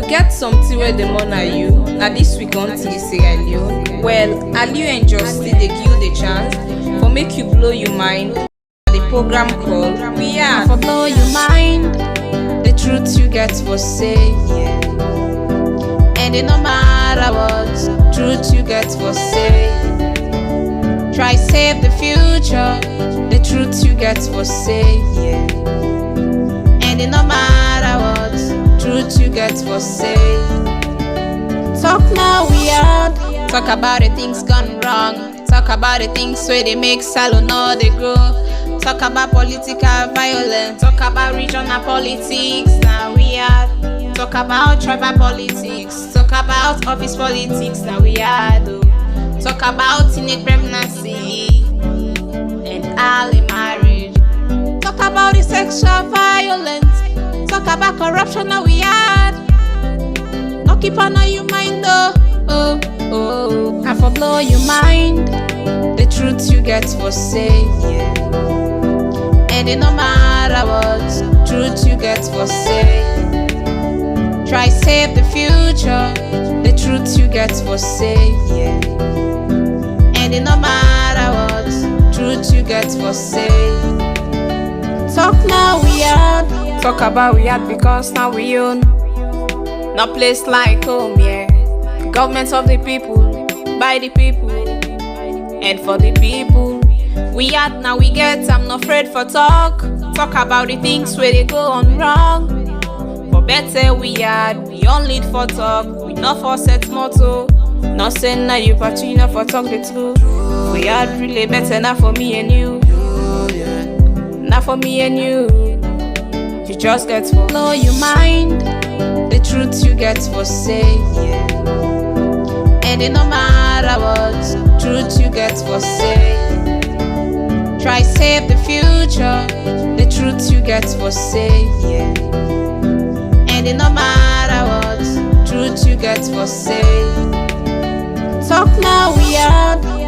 Get something where the money are you. Now this week on Sierra Leone. Well, Leoneans just still they give you the chance for make you blow your mind. The program called We Are for blow your mind. The truth you get for say, and it no matter what truth you get for say. Try save the future. The truth you get for say, and it no matter what truth you get for say. Talk now we are. Talk about the things gone wrong. Talk about the things where they make salon or they grow. Talk about political violence. Talk about regional politics. Now we are. Talk about tribal politics. Talk about office politics. Now we are. Talk about teenage pregnancy and early marriage. Talk about the sexual violence. Talk about corruption that we had. No keep on your mind though. I for blow your mind. The truth you get for say, and it no matter what truth you get for say. Try save the future. The truth you get for say, and it no matter what truth you get for say. Talk now we are. Talk about we had because now we own. No place like home, yeah. Government of the people, by the people, and for the people. We had now we get, I'm not afraid for talk. Talk about the things where they go on wrong. For better we had, we only for talk. We not for set motto. Not saying now you party, not for talk the truth. We had really better now for me and you. Not for me and you. You just get for blow your mind. The truth you get for say, and it no matter what truth you get for say. Try save the future. The truth you get for say, and it no matter what truth you get for say. Talk now we are.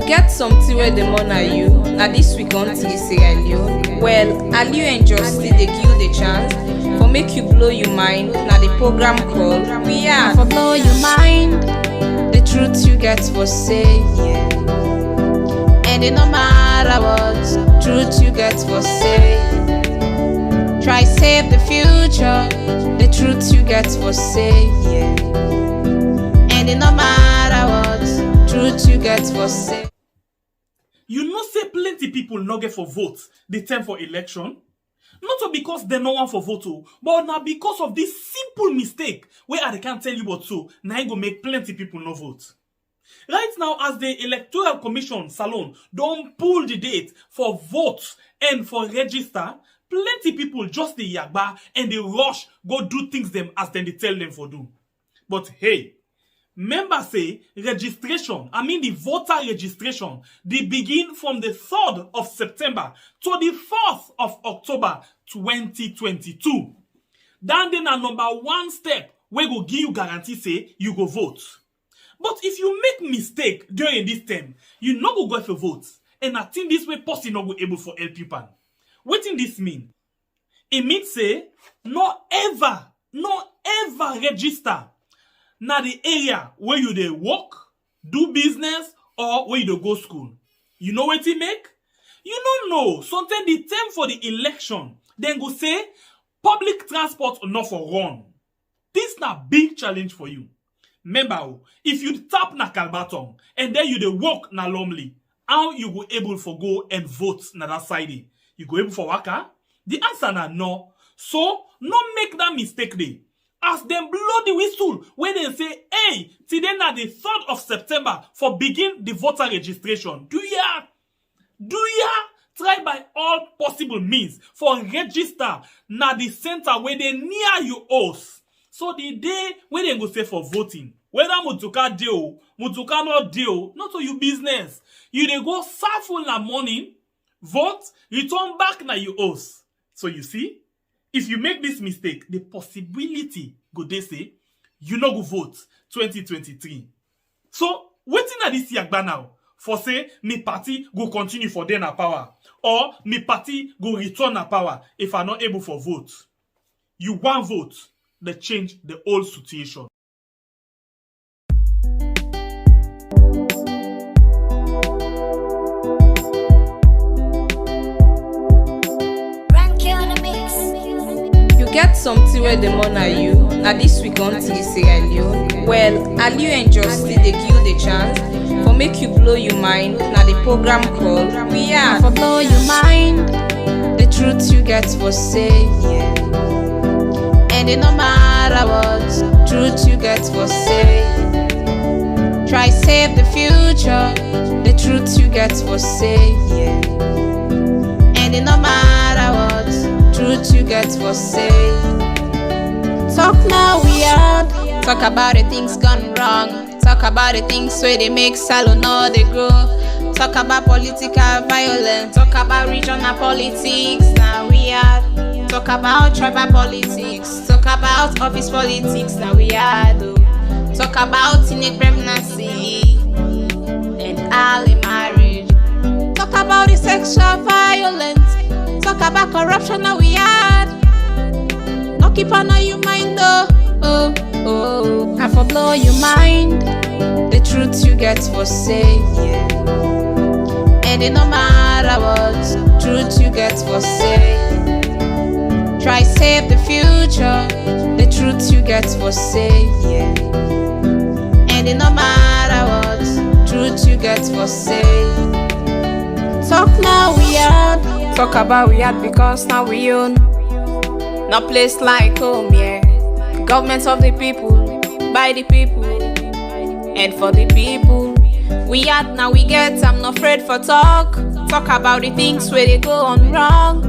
Get something where the money are you. Now this week on Sierra Leone. Well, Leoneans just still they give you the chance for make you blow your mind. Now the program called We Are for blow your mind. The truth you get for say, and it no matter what truth you get for say. Try save the future. The truth you get for say, and it no matter what truth you get for say. You know say plenty people no get for vote the time for election. Not because they no want for vote, but now because of this simple mistake where I can't tell you what so, now it go make plenty people no vote. Right now, as the Electoral Commission Salon don't pull the date for vote and for register, plenty people just the yagba and they rush go do things them as then they tell them for do. But hey, members say registration, the voter registration, they begin from the 3rd of September to the 4th of October 2022. Then a number one step where go give you guarantee say you go vote. But if you make mistake during this time, you no go for vote. And I think this way person not go able for help people. What in this mean? It means say no ever register na the area where you dey work, do business, or where you dey go school. You know what it make? You don't know. Sometimes the time for the election, then go say public transport not for run. This na big challenge for you. Remember, if you tap na Calbaton and then you dey work na Lumley, how you go able for go and vote na that side? You go able for waka? The answer na no. So, no make that mistake there. as dem blow the whistle wey dem say, hey, today na the 3rd of September for begin the voter registration. Do ya try by all possible means for register na the center wey dey near you house. So the day wey dem go say for voting, whether mutuka dey o, mutuka no dey o, not to you business. You dey go serve una morning, vote, return back na you house. So you see, if you make this mistake, the possibility go dey say you no go vote 2023. So wetin na this yagba now? For say me party go continue for dey na power, or me party go return na power if I not able for vote. You wan vote, they change the whole situation. Get something where the money are you. Now this week on till Sierra Leone. Well, Leoneans just still they give you the chance for make you blow your mind. Now the program called We Are. For blow your mind, the truth you get for say. And it no matter what, truth you get for say. Try save the future, the truth you get for say. And it no matter what, truth you get for say. Talk now we are. Talk about the things gone wrong. Talk about the things where they make salon or they grow. Talk about political violence. Talk about regional politics. Now we are. Talk about tribal politics. Talk about office politics. Now we are. Talk about teenage pregnancy and early marriage. Talk about the sexual violence. Talk about corruption. Now we are. No keep on your mind though. I for blow your mind. The truth you get for say. And it no matter what, truth you get for say. Try save the future, the truth you get for say. And it no matter what, truth you get for say. Talk now we are. Talk about we had because now we own. No place like home, yeah. Government of the people, by the people, and for the people. We had now we get, I'm not afraid for talk. Talk about the things where they go on wrong.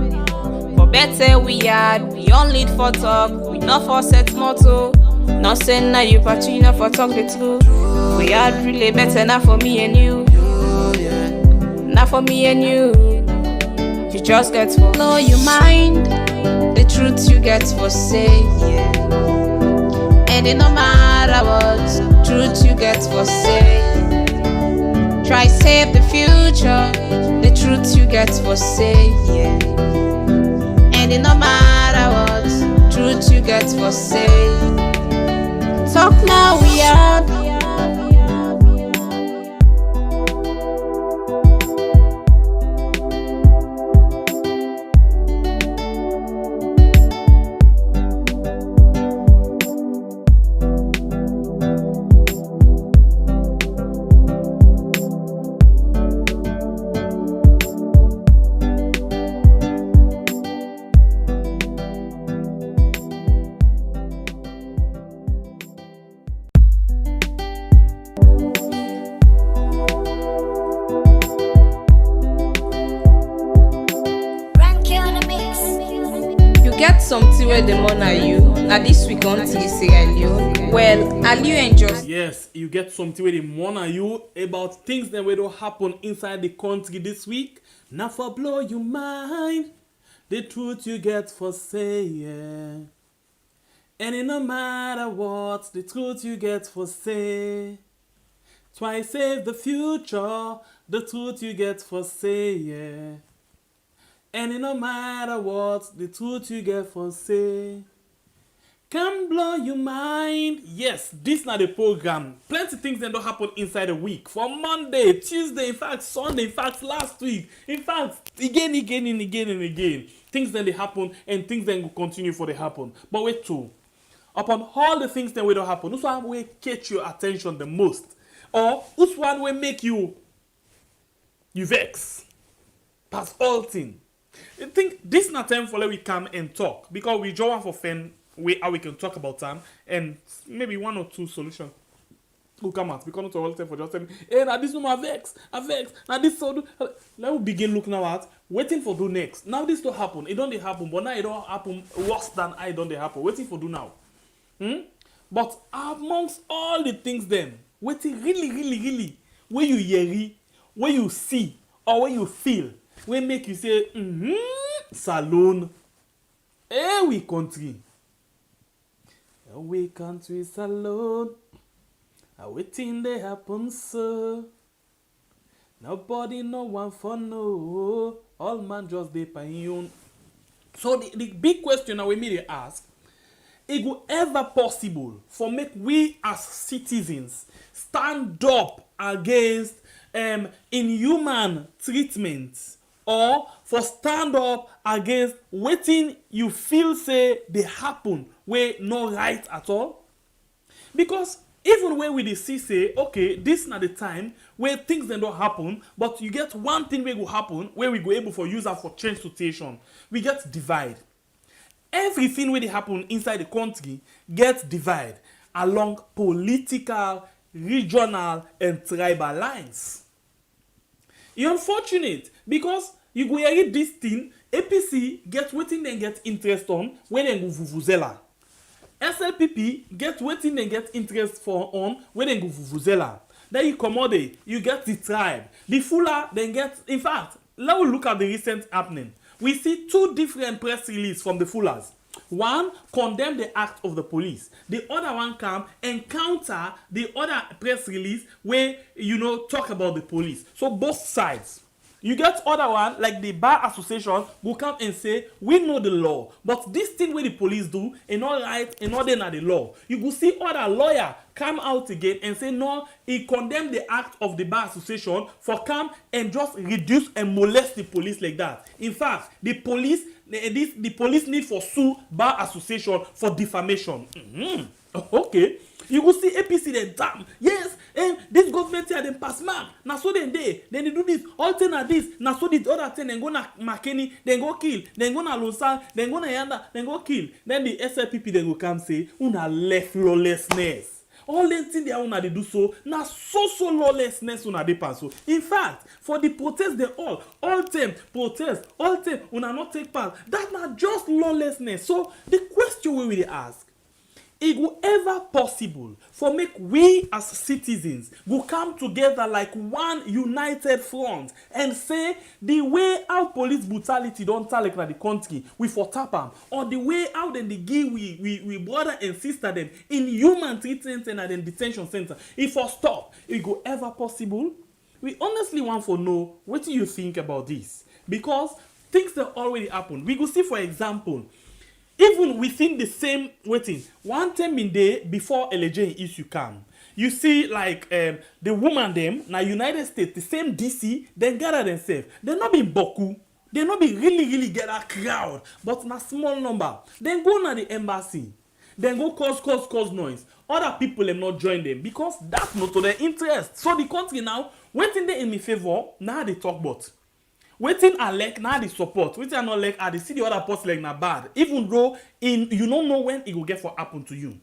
For better we had, we only for talk. We not for set motto. Not saying now you party, not for talk the truth. We had really better now for me and you. Not for me and you. You just get for blow your mind. The truth you get for say. And it no matter what, truth you get for say. Try save the future, the truth you get for say. And it no matter what, truth you get for say. Talk now we are. Get something where the money are you. Now this week on till Sierra Leone. Well, Leoneans just Yes, you get something where the money you about things that will happen inside the country this week. Now for blow your mind, the truth you get for say, yeah. And it no matter what, the truth you get for say. Try save the future, the truth you get for say, yeah. And it no matter what, the truth you get for say. Can blow your mind. Yes, this not the program. Plenty things that don't happen inside a week. From Monday, Tuesday, in fact, Sunday, in fact, last week. In fact, again. Things that they happen and things that will continue for they happen. But wait too. Upon all the things that will don't happen, which one will catch your attention the most? Or which one will make you vex? Pass all things. I think this is not time for let we come and talk because we join for fan how we can talk about them, and maybe one or two solutions will come out. Because not all time for just telling me, hey, now this no more vex, now this so do. Let me begin looking now at waiting for do next. Now this don't happen. It don't happen, but now it don't happen worse than I don't happen. Waiting for do now. But amongst all the things then, waiting really, where you hear, where you see, or where you feel, where make you say, Salon. Eh we country. We country salon. Waiting they happen, sir. Nobody no one for no. All man just they paying. So the big question that we may ask, it go ever possible for make we as citizens stand up against inhuman treatment, or for stand up against wetin you feel say they happen wey no right at all? Because even when we dey see say, okay, this na the time where things dem don happen, but you get one thing wey go happen where we go able for use am for change situation, we get divide. Everything wey dey happen inside the country get divide along political, regional, and tribal lines. E unfortunate because you go hear this thing, APC get wetin dem get interest on when dem go vuvuzela. SLPP get wetin dem get interest for on when dem go vuvuzela. Then you comot there, you get the tribe. The Fula then get, in fact, let us look at the recent happening. We see two different press releases from the Fulas. One condemn the act of the police. The other one come and counter the other press release where, talk about the police. So both sides. You get other one, like the Bar Association, will come and say, we know the law, but this thing where the police do, and all right, and all then are the law. You will see other lawyer come out again and say, no, he condemned the act of the Bar Association for come and just reduce and molest the police like that. In fact, the police need for sue Bar Association for defamation. Okay. You will see APC then damn. Yes, and this government here then pass mark. Now so then they do this. All thing are this. Now so this other thing then go na Makeni, then go kill, then go na Losan, then go na Yanda, then go kill. Then the SLPP then go come say, una left lawlessness. All them things they una they do so. Now so lawlessness una they pass so. In fact, for the protest they all them protest, all them una not take part. That not just lawlessness. So the question we will ask, it will ever possible for make we as citizens go come together like one united front and say the way how police brutality don't tell like the country we for tap am, or the way how then they give we brother and sister them in human treatment and then detention center, if for stop, it go ever possible? We honestly want to know what do you think about this, because things that already happen. We go see, for example, even within the same waiting, one time in day before allegedly issue come, you see like the woman them na United States, the same DC, then gather themselves. They not be boku, they not be really get a crowd, but na small number. Then go na the embassy, then go cause noise. Other people them not join them because that's not to their interest. So the country now waiting there in my favor, now they talk about. Waiting I like now the support. Waiting I not like I see the other post like na bad. Even though you don't know when it will get for happen to you.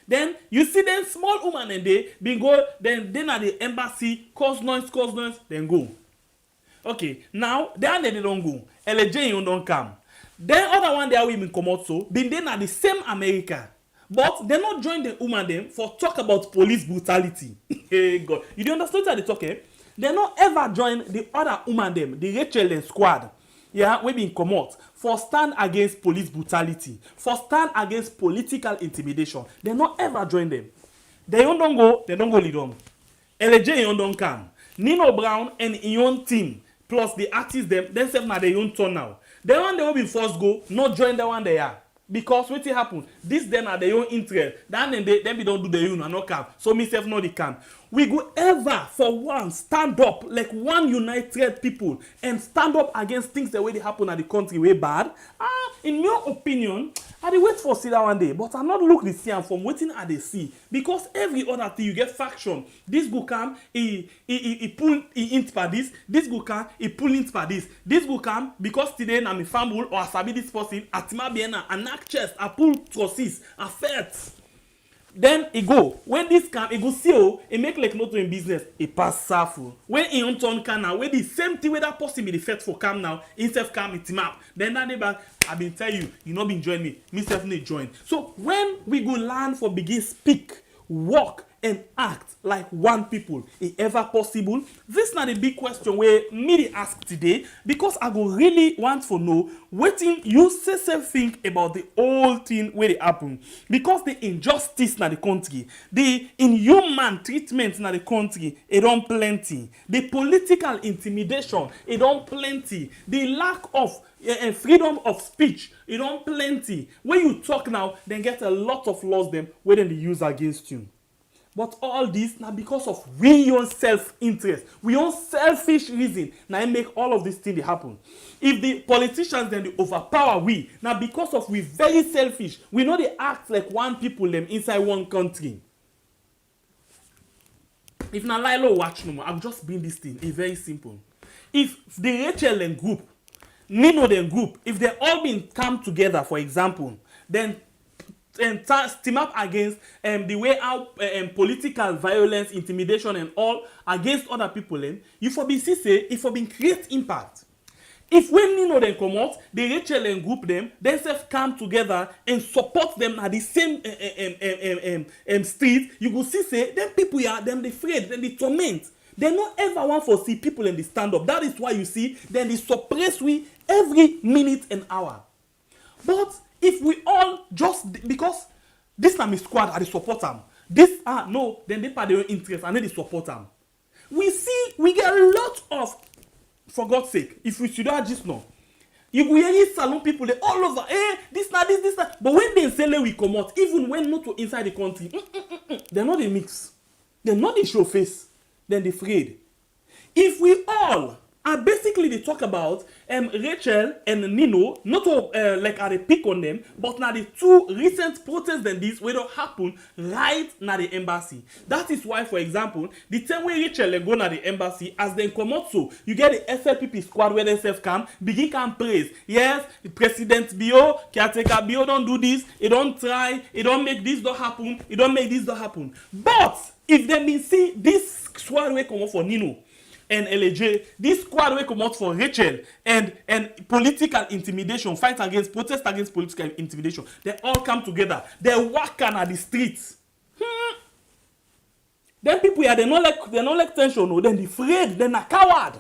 Then you see them small woman and they go then at the embassy cause noise, then go. Okay, now then they don't go. LJ don't come. Then other one they are women come out so been then at the same America. But they not join the woman them for talk about police brutality. Hey God, you don't understand what they talk, eh? They not ever join the other woman them, the Rachel and squad. Yeah, we been come out for stand against police brutality, for stand against political intimidation. They not ever join them. They don't go lead on. LJ don't come. Nino Brown and his own team, plus the artists themselves now their own turn now. The one they will be first go, not join the one they are. Because what happen? This then are their own interest. Then we don't do the own and not come. So myself know they can. We go ever for one stand up like one united people and stand up against things the way they happen at the country way bad. In your opinion, I dey wait for see that one day, but I not look the see am from wetin I dey see, because every other thing you get faction. This go come, he pull int per this go come, he pull int per this go come because today na me fumble or I sabi this person, atima biena, I knock chest, I pull trusses, I fet. Then he go. When this come, he go see he make like not in business. He pass safu. When he on turn can now, when the same thing with that person be the fet for cam now, instead cam it him up. Then that neighbor, I been tell you not been join me. Me self need join. So when we go learn for begin speak, walk and act like one people, if ever possible, this not a big question where me dey ask today, because I go really want to know wetin you self think about the whole thing where dey happen, because the injustice na the country, the inhuman treatment na the country, it don't plenty, the political intimidation, it don't plenty, the lack of freedom of speech, it don't plenty. When you talk now, then get a lot of laws them where then they use against you. But all this now because of we own self-interest, we own selfish reason. Now it make all of these things happen. If the politicians then they overpower we, now because of we very selfish, we know they act like one people them inside one country. If na Lilo watch no more, I've just been this thing. It's very simple. If the Rachel and group, Nino then group, if they all been come together, for example, then and team up against the way how political violence, intimidation, and all against other people, you for be say if for been create impact. If when Nino then come out, the Rachel and group them, themselves come together and support them at the same street, you go see say them people are them they afraid, then they torment. They not ever want for see people in the stand up. That is why you see then they suppress we every minute and hour. But if we all just because this na my squad I dey support them, this no, then they part their own interest and then they support them. We get a lot of, for God's sake, if we should have just know, you go hear salon people they all over, this na. But when they say we come out, even when not to inside the country, they're not a mix, they're not a show face, then they afraid. If we all are basically they talk about Rachel and Nino, not to like are they pick on them, but now the two recent protests than this where don't happen right now the embassy. That is why, for example, the time when Rachel go na the embassy, as they come out, so you get the SLPP squad where they self come, begin can praise. Yes, the President Bio, caretaker Bio don't do this, it don't try, it don't make this don't happen, it don't make this don't happen. But if they been see this squad where come out for Nino and LJ, this squad will come out for Rachel and political intimidation, fight against, protest against political intimidation. They all come together. They work at the streets. Then people here, they not like tension, no. Then they afraid, they're not coward.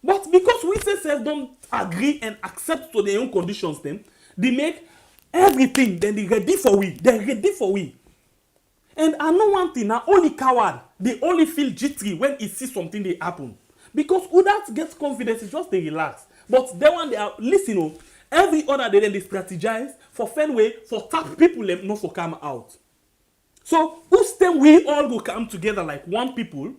But because we say don't agree and accept to their own conditions, then they make everything. Then they ready for we. They're ready for we. And I know one thing, now only coward, they only feel jittery when it sees something they happen. Because who that gets confidence is just they relax. But they one they are listen, every other day then they strategize for find way for tap people them not for come out. So who's them we all go come together like one people,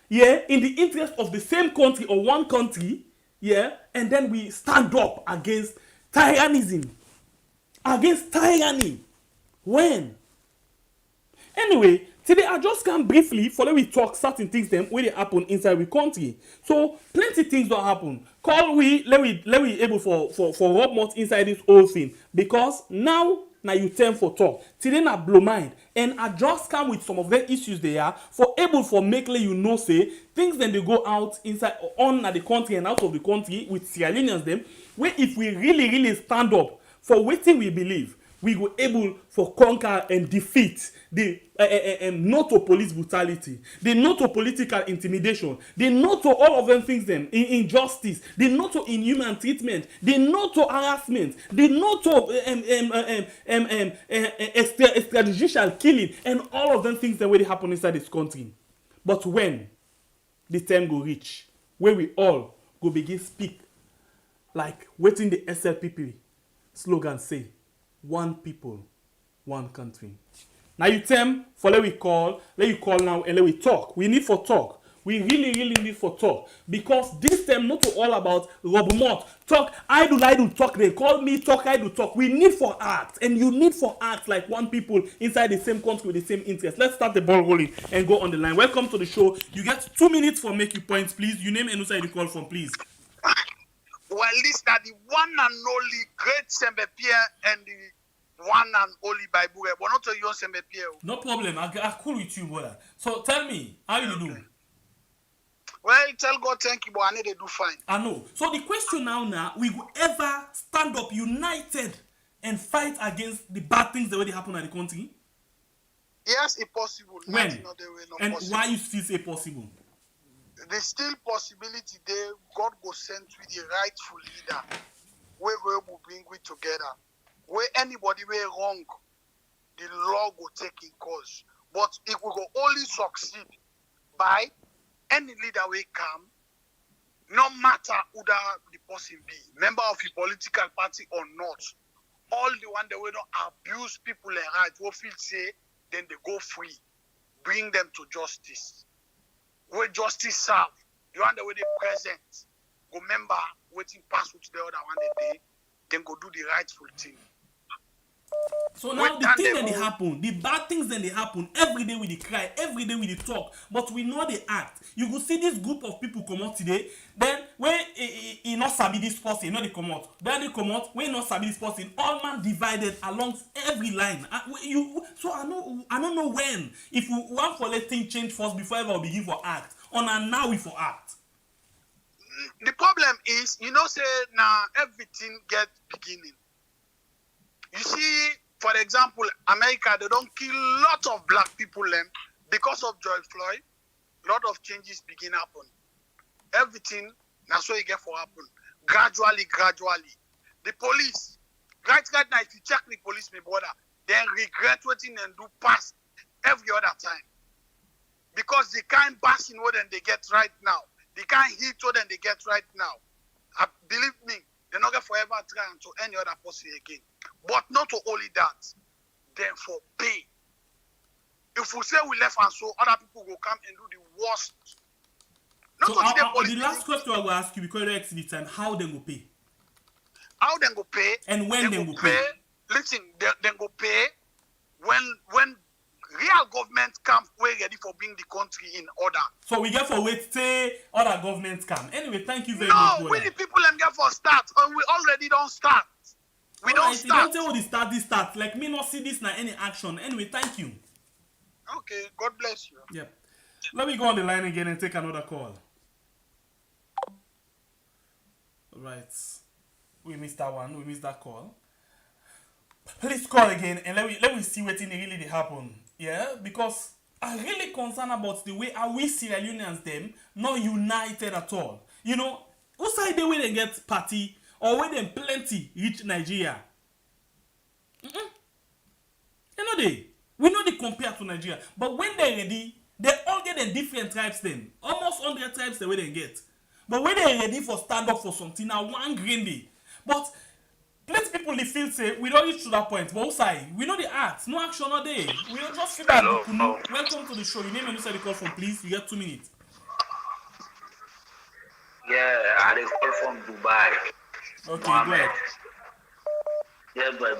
yeah, in the interest of the same country or one country, yeah, and then we stand up against tyrannism. Against tyranny. When? Anyway, today I just can briefly follow we talk certain things them where they happen inside we country. So plenty things don't happen. Call we let we able for rub mouth inside this whole thing, because now you turn for talk. Today na blow mind, and I just come with some of the issues they are for able for make you know say things then they go out inside on the country and out of the country with Sierra Leoneans them, where if we really stand up for waiting we believe, we were able for conquer and defeat the not to police brutality, the not to political intimidation, the not to all of them things them injustice, the not to inhuman treatment, the not to harassment, the not to extrajudicial killing, and all of them things that will happen inside this country. But when the time go reach, where we all go begin speak like waiting the SLPP slogan say, one people, one country. Now you tell for let you call now and let we talk. We need for talk. We really need for talk because this time not all about robot talk. I do talk. They call me talk. I do talk. We need for act, and you need for act like one people inside the same country with the same interest. Let's start the ball rolling and go on the line. Welcome to the show. You get 2 minutes for make your points, please. You name and who side you call from, please. Well, this that the one and only great Sembepierre and the one and only Bible. But not to you Sembepierre. No problem. I cool with you, brother. So tell me, how you do? Well, tell God thank you, but I need to do fine. I know. So the question now, we will ever stand up united and fight against the bad things that already happen in the country? Yes, it's possible. When? Not the way, not And possible. why you still say possible? There's still possibility there. God will send with the rightful leader. Where we will bring we together. Where anybody way wrong, the law will take in cause. But it will only succeed by any leader will come, no matter who the person be, member of a political party or not, all the one that will not abuse people and rights, will feel say, then they go free. Bring them to justice. Where justice serve, the one that will they present, go member waiting pass with the other one that day, then go do the rightful thing. So now the thing that they happen, the bad things that they happen, every day we dey cry, every day we dey talk, but we know they act. You go see this group of people come out today, then when he not sabi this person, they come out. Then they come out, when not sabi this person, all man divided along every line. So I don't know when. If we want for let things change first before ever we begin for act. Or now we for act. The problem is, say now everything get beginning. You see, for example, America, they don't kill a lot of black people because of George Floyd. A lot of changes begin happen. Everything, that's what you get for happen. Gradually. The police, right now, if you check the police, my brother, they regret what and do past every other time. Because they can't bash in what they get right now. They can't hit what they get right now. Believe me, they're not going to forever try to any other person again. But not to only that, then for pay. If we say we left and so, other people will come and do the worst. Not So the last question I will ask you, because you exceed the time, how they go pay? How they go pay? And when they go pay? Listen, they go pay when real government come, we're ready for bring the country in order. So we get for wait till other governments come. Anyway, thank you very much. No, we the people them get for start, and we already don't start. We don't start. Don't tell what the start. Like me not see this now any action. Anyway, thank you. Okay, God bless you. Yep. Let me go on the line again and take another call. Right. We missed that one. We missed that call. Please call again and let me see what really happen. Yeah, because I'm really concerned about the way are we Sierra Leoneans them not united at all. Who side the way they get party or when them plenty reach Nigeria? We know they compare to Nigeria, but when they're ready, they all get in different tribes then. Almost 100 tribes the way they get. But when they're ready for stand up for something, now one green day. But plenty people they feel say we don't reach to that point. But also, we know the act, no action all day. We don't just feel like welcome to the show. Your name and you say the call from, please. You get 2 minutes. Yeah, I call from Dubai. Okay, go ahead. Yeah, but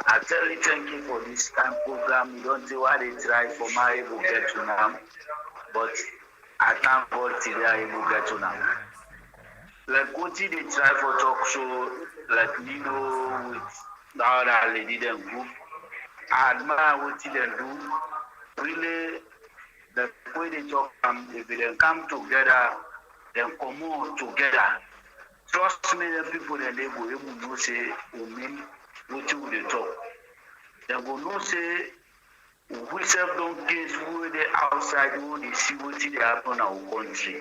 I tell you thank you for this time program. You don't see why they try for my able get to now. But I thank God today I able get to now. Like what did they try for talk show, like Nino with the other lady them group. I admire what they do. Really, the way they talk, if they come together, then come on together. Trust me, the people that they go able to say, what you they talk. They go no say, we self don't guess who they outside, who they see what they happen in our country.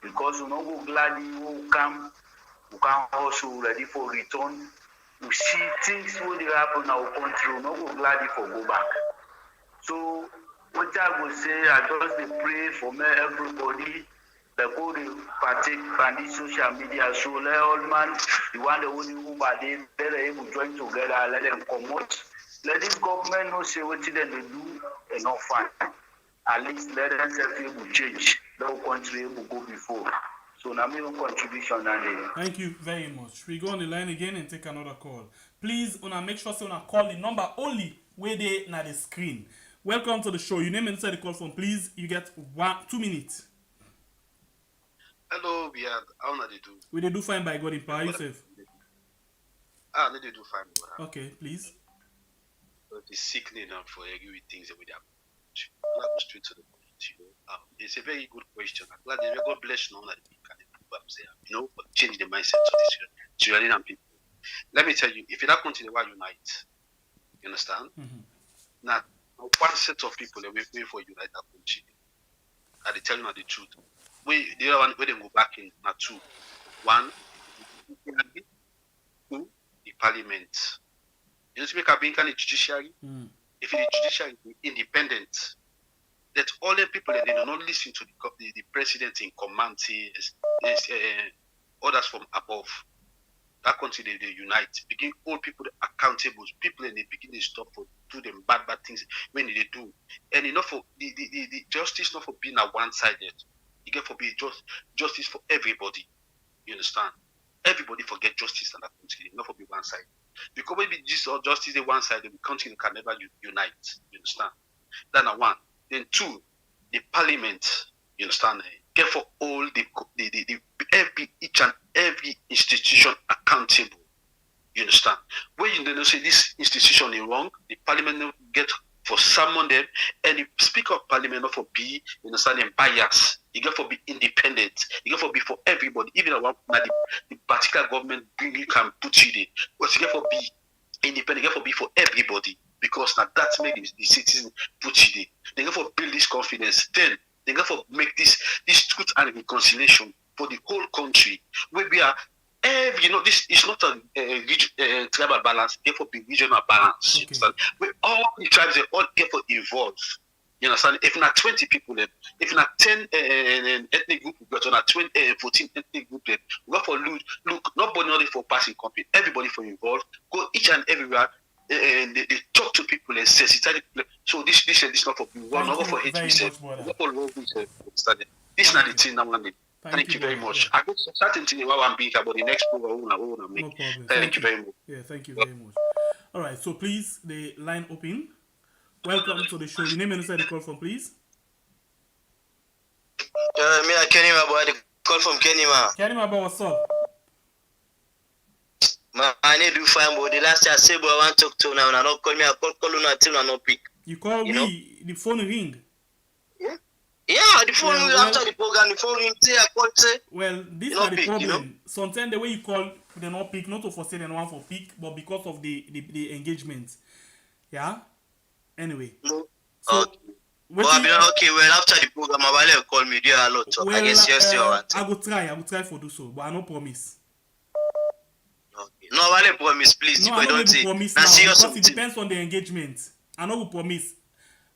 Because we don't go gladly, we can also ready for return. We see things what they happen in our country, we don't go gladly for go back. So, what I would say, I just pray for me, everybody. The go they partake on this social media, so let all man, the one the only who are they, let them join together, let them come out. Let this government know say what they do and not fine. at least let them will change. The whole country will go before. So now my own contribution and Thank you very much. We go on the line again and take another call. Please, una make sure say una call the number only where they na the screen. Welcome to the show. Your name inside the call phone, please. You get 2 minutes. Hello, Biad. How na they do? We they do fine by God in power yourself. They do fine. Brother. Okay, please. The sickening for every things that we have. I'm not go straight to the point. It's a very good question. I'm glad that God bless you. That for change the mindset of the Sierra Leonean people. Let me tell you, if you don't continue, why unite? You understand? Mm-hmm. Now, one set of people that we pay for unite that country. I tell you the truth. The other one, we then go back in now two. One, two, the parliament. You know, to make a being kind of judiciary. If the judiciary is independent, that all the people that they do not listen to the president in command, others from above. That country they unite, begin hold people accountable, people and they begin to stop for do them bad things when they do. And enough for the justice not for being a one-sided. You get for being justice for everybody. You understand? Everybody forget justice in that country, not for be one-sided. Because maybe this or justice is one-sided, the country can never unite. You understand? That's one. Then two, the parliament, you understand? Get for all each and every institution accountable. You understand? When you don't say this institution is wrong, the parliament will get for summon them, and the speaker of parliament not for be, you understand, bias. You get for be independent. You get for be for everybody, even the particular government you can put you there. But you get for be independent. You get for be for everybody. Because now that's made the citizens put you there. They go for build this confidence. Then they go for make this truth and reconciliation for the whole country. Where we are, this is not a tribal balance. Therefore, be regional balance. Okay. You understand? Where all the tribes they all therefore involve. You understand? If not 20 people, then if not 10 ethnic group, we got on 14 ethnic group, then we go for look, nobody only for passing company. Everybody for involved. Go each and everywhere. And they talk to people and sensitize people. So this not for people. Not for hate myself. Not for love myself. This is not the thing I want. Thank you very much. I go starting to what I'm being about the next program. I want to make. No problem. Thank you very much. Yeah, thank you very much. All right, so please, the line open. Welcome to the show. Your name and inside the call from, please. Me and Kenima, boy. The call from Kenima. Kenima, what's up? I need to find boy. The last time I said, boy, I want to talk to now. I don't call me. I call you now till I not pick. You call you me. Know? The phone ring. Yeah, the phone ring after the program. The phone ring. Say I call say. Well, this is the problem. Sometimes the way you call, they not pick. Not to forsake anyone for pick, but because of the engagement. Yeah. Anyway. No. So, okay. Well, after the program, I will call me. Do a lot. Well, I guess yes, you want. I will try for do so, but I no promise. Okay. No, I will promise, please. No, I don't promise now because it depends on the engagement. I know we promise,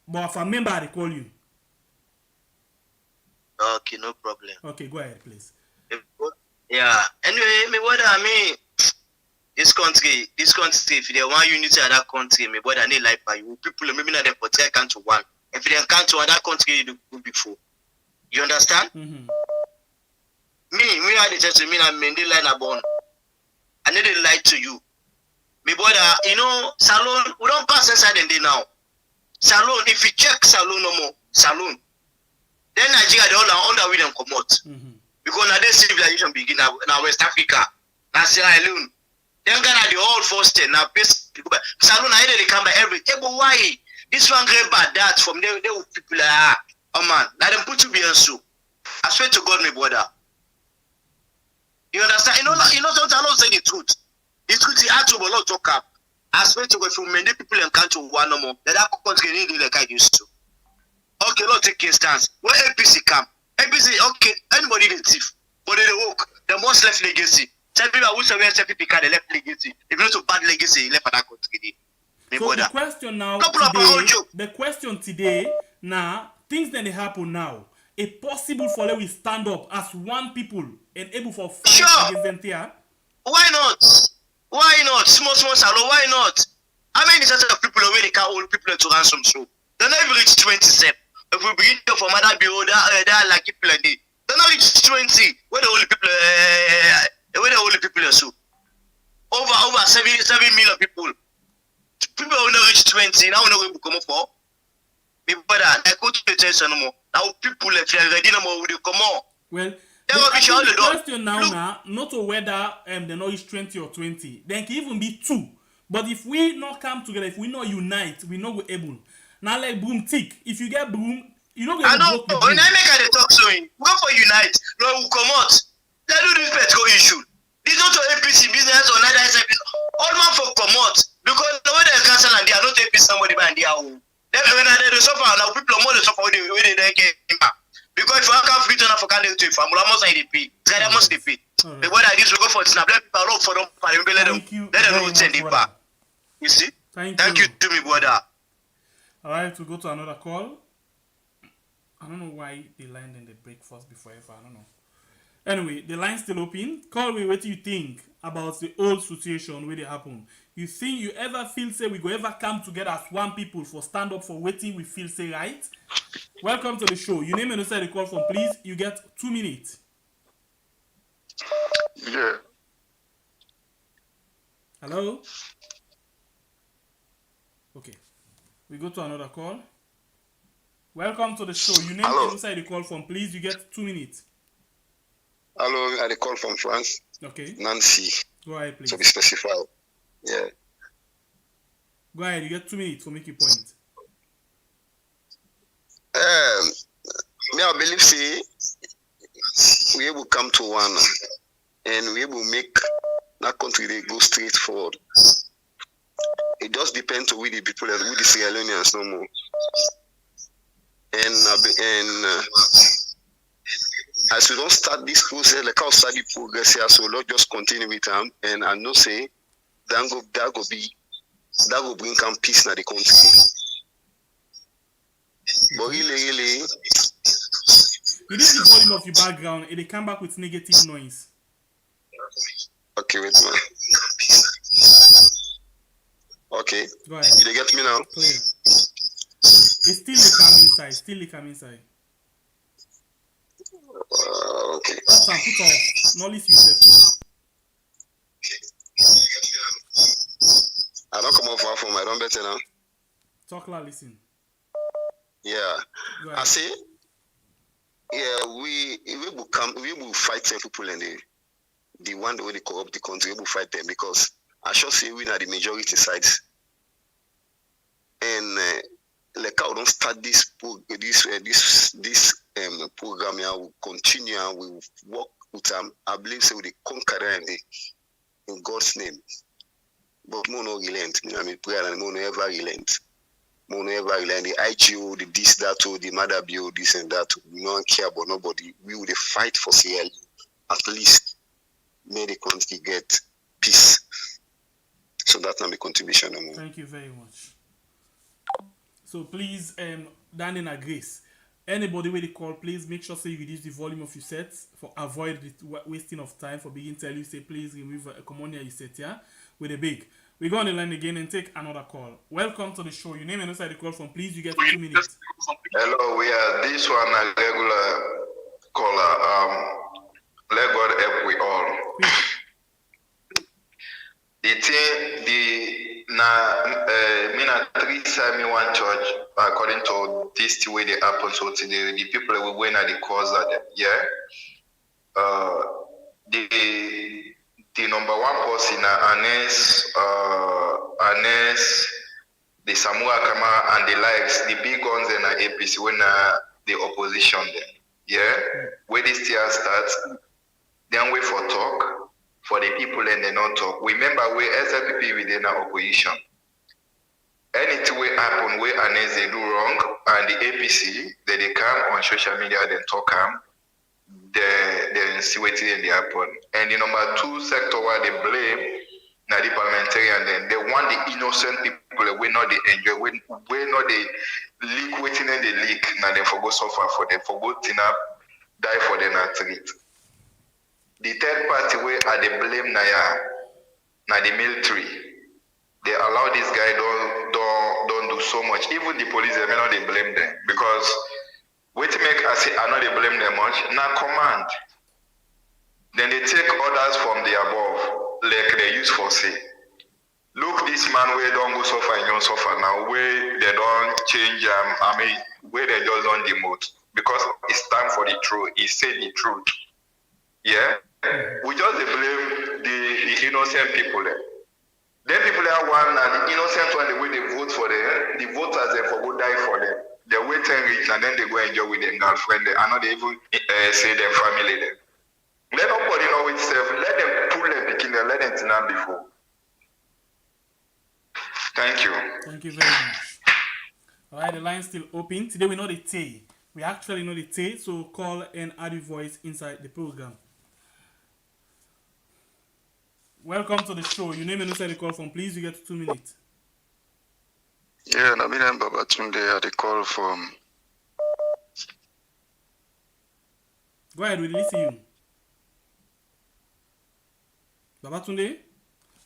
but if I remember, I call you. Okay, no problem. Okay, go ahead, please. Yeah. Anyway, what I mean, this country, if they want unity in that country, me brother, need like by you. People maybe not them for 3 country one. If they can't to that country, you do before. You understand? Mm-hmm. Me, I the church, me, I'm Mendy line about. I need to lie to you. Me brother, Salon, we don't pass inside and day now. Salon, if you check Salon no more, Salon. Then Nigeria, they all under with them come out. Mm-hmm. Because now this civilization begin now West Africa, now Sierra Leone. Then Ghana, the whole first thing, now base Salon, I they come by every. Hey, but why? This one great bad that from there, they will people oh man, let them put you behind so. I swear to God, my brother. You understand? Don't say the truth. The truth is hard to a lot talk up. I swear to God, if many people in country one no more, that country need like I used to. Okay, let's take instance. When APC come, APC, okay, anybody the thief, but they work, the most left legacy. Tell people who say people can the left legacy. If not so bad legacy, left for that country. So the question now the question today, now, things that they happen now, it's possible for them we stand up as one people and able for fight against them here? Why not? Why not? Small salon, why not? How many set of people already can hold people to ransom so? They never reach 27. If we begin to from other bureau, that like people like they don't reach 20. Where the only people are so over 7 million people. People will not reach 20. Now we know we come up for. But I go to the tension no more. Now people if you are ready no more, will come on. Well, the question now, not to whether the no is 20 or 20. Then can even be 2. But if we not come together, if we not unite, we not go able. Now like broom tick. If you get broom, you not get broke the broom. When I make a talk so go for unite. No, we come out. Let do this let's go issue. This not to APC business or neither SFP. All man for come out. Because the way they cancel and they are not APC somebody by their own. Then when they suffer now, people more they suffer when they get back. Because if I can't fit on for candidate to I'm almost in the pay. They must be paid. The way like this we go for snap. Let people look for them. Let them know send it back. You see? Thank you to me, brother. Alright, we go to another call. I don't know why the line then they break first before ever. I don't know. Anyway, the line's still open. Call me what you think about the old situation where they happen. You think you ever feel say we go ever come together as one people for stand up for waiting we feel say right? Welcome to the show. Your name and inside the call from please. You get 2 minutes. Yeah. Hello? Okay. We go to another call. Welcome to the show. Your name and inside the call from please. You get 2 minutes. Hello, I call from France. Okay. Nancy. Go ahead, please. To be specified. Yeah. Go ahead, you get 2 minutes for make your point. Me, I believe say we will come to one and we will make that country they go straight forward. It just depends on we the people and we the Sierra Leoneans no more. And as we don't start this process, like how start the progress here, so Lord just continue with them. And I know say that will bring some peace in the country. But really, it is the volume of your background. It come back with negative noise. Okay, wait man. Okay. Go ahead. You get me now? Clear. It's still come inside. Okay. That's put off. Not listen yourself. I don't come off far from I don't better now. Talk loud, listen. Yeah. I say, yeah, we will fight them people and the one way they corrupt the country, we will fight them because I should say we are the majority sides. And like I don't start this program here, will continue and we will work with them. I believe so they conquer in God's name. But more no relent. I mean prayer and more no ever relent. More no ever relent. The IGO, the this, that, the mother bill, this and that. We don't care about nobody. We will fight for Sierra Leone. At least may the country get peace. So that's not my contribution no more. Thank you very much. So please, Dan and Grace, anybody with the call, please make sure say you reduce the volume of your sets for avoid the wasting of time. For begin tell you say please remove a commonia you set here with a big. We go on the line again and take another call. Welcome to the show. Your name and inside the call from please. You get 2 minutes. Hello, we are this one a regular caller. Let God help we all. The thing, me na 3 time in one church according to this way they happen. So today the people we win at the cause of them. Yeah. The number one person Anes, the Samoa Kama and the likes, the big guns and APC when the opposition them. Yeah. Where this year starts, then wait for talk. For the people and they not talk. Remember, we SLPP within our opposition. Anything will happen where Anes they do wrong, and the APC they come on social media then talk they see what they happen. And the number 2 sector where they blame now the parliamentarian then they want the innocent people we not they enjoy we not they leak waiting and they leak now they forgo suffer for them forgo up die for them at treat. The third party where are they blame na the military. They allow this guy don't do so much. Even the police they may not they blame them because much. Now command. Then they take orders from the above, like they use for say. Look, this man where don't go suffer and you suffer now, where they don't change, where they just don't demote. Because it's time for the truth. He said the truth. Yeah? We just blame the innocent people there. Then people are one and the innocent one, the way they vote for them, the voters they for go die for them. They wait and reach and then they go enjoy with their girlfriend there. And not even say their family there. Let nobody know itself. Let them pull them picking there. Let them tell before. Thank you. Thank you very much. All right, the line's still open. Today we know the T. We actually know the T, so call and add your voice inside the program. Welcome to the show. Your name and inside the call from, please. You get 2 minutes. Yeah, I'm Babatunde at the call from. Go ahead, we'll listen to you. Babatunde?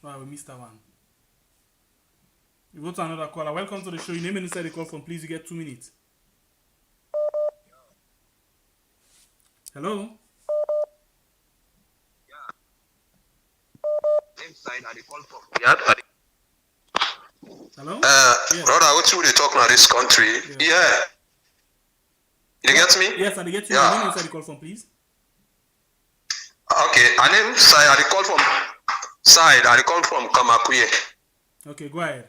Oh, we missed that one. You go to another caller. Welcome to the show. Your name and inside the call from, please. You get 2 minutes. Hello? Hello? Yes. Brother, what you they talk about this country? Yeah. You get me? Yes, I get you. Your name inside the call from, please. Okay, my name is Sai. I call from Side. I call from Kamakuye. Okay, go ahead.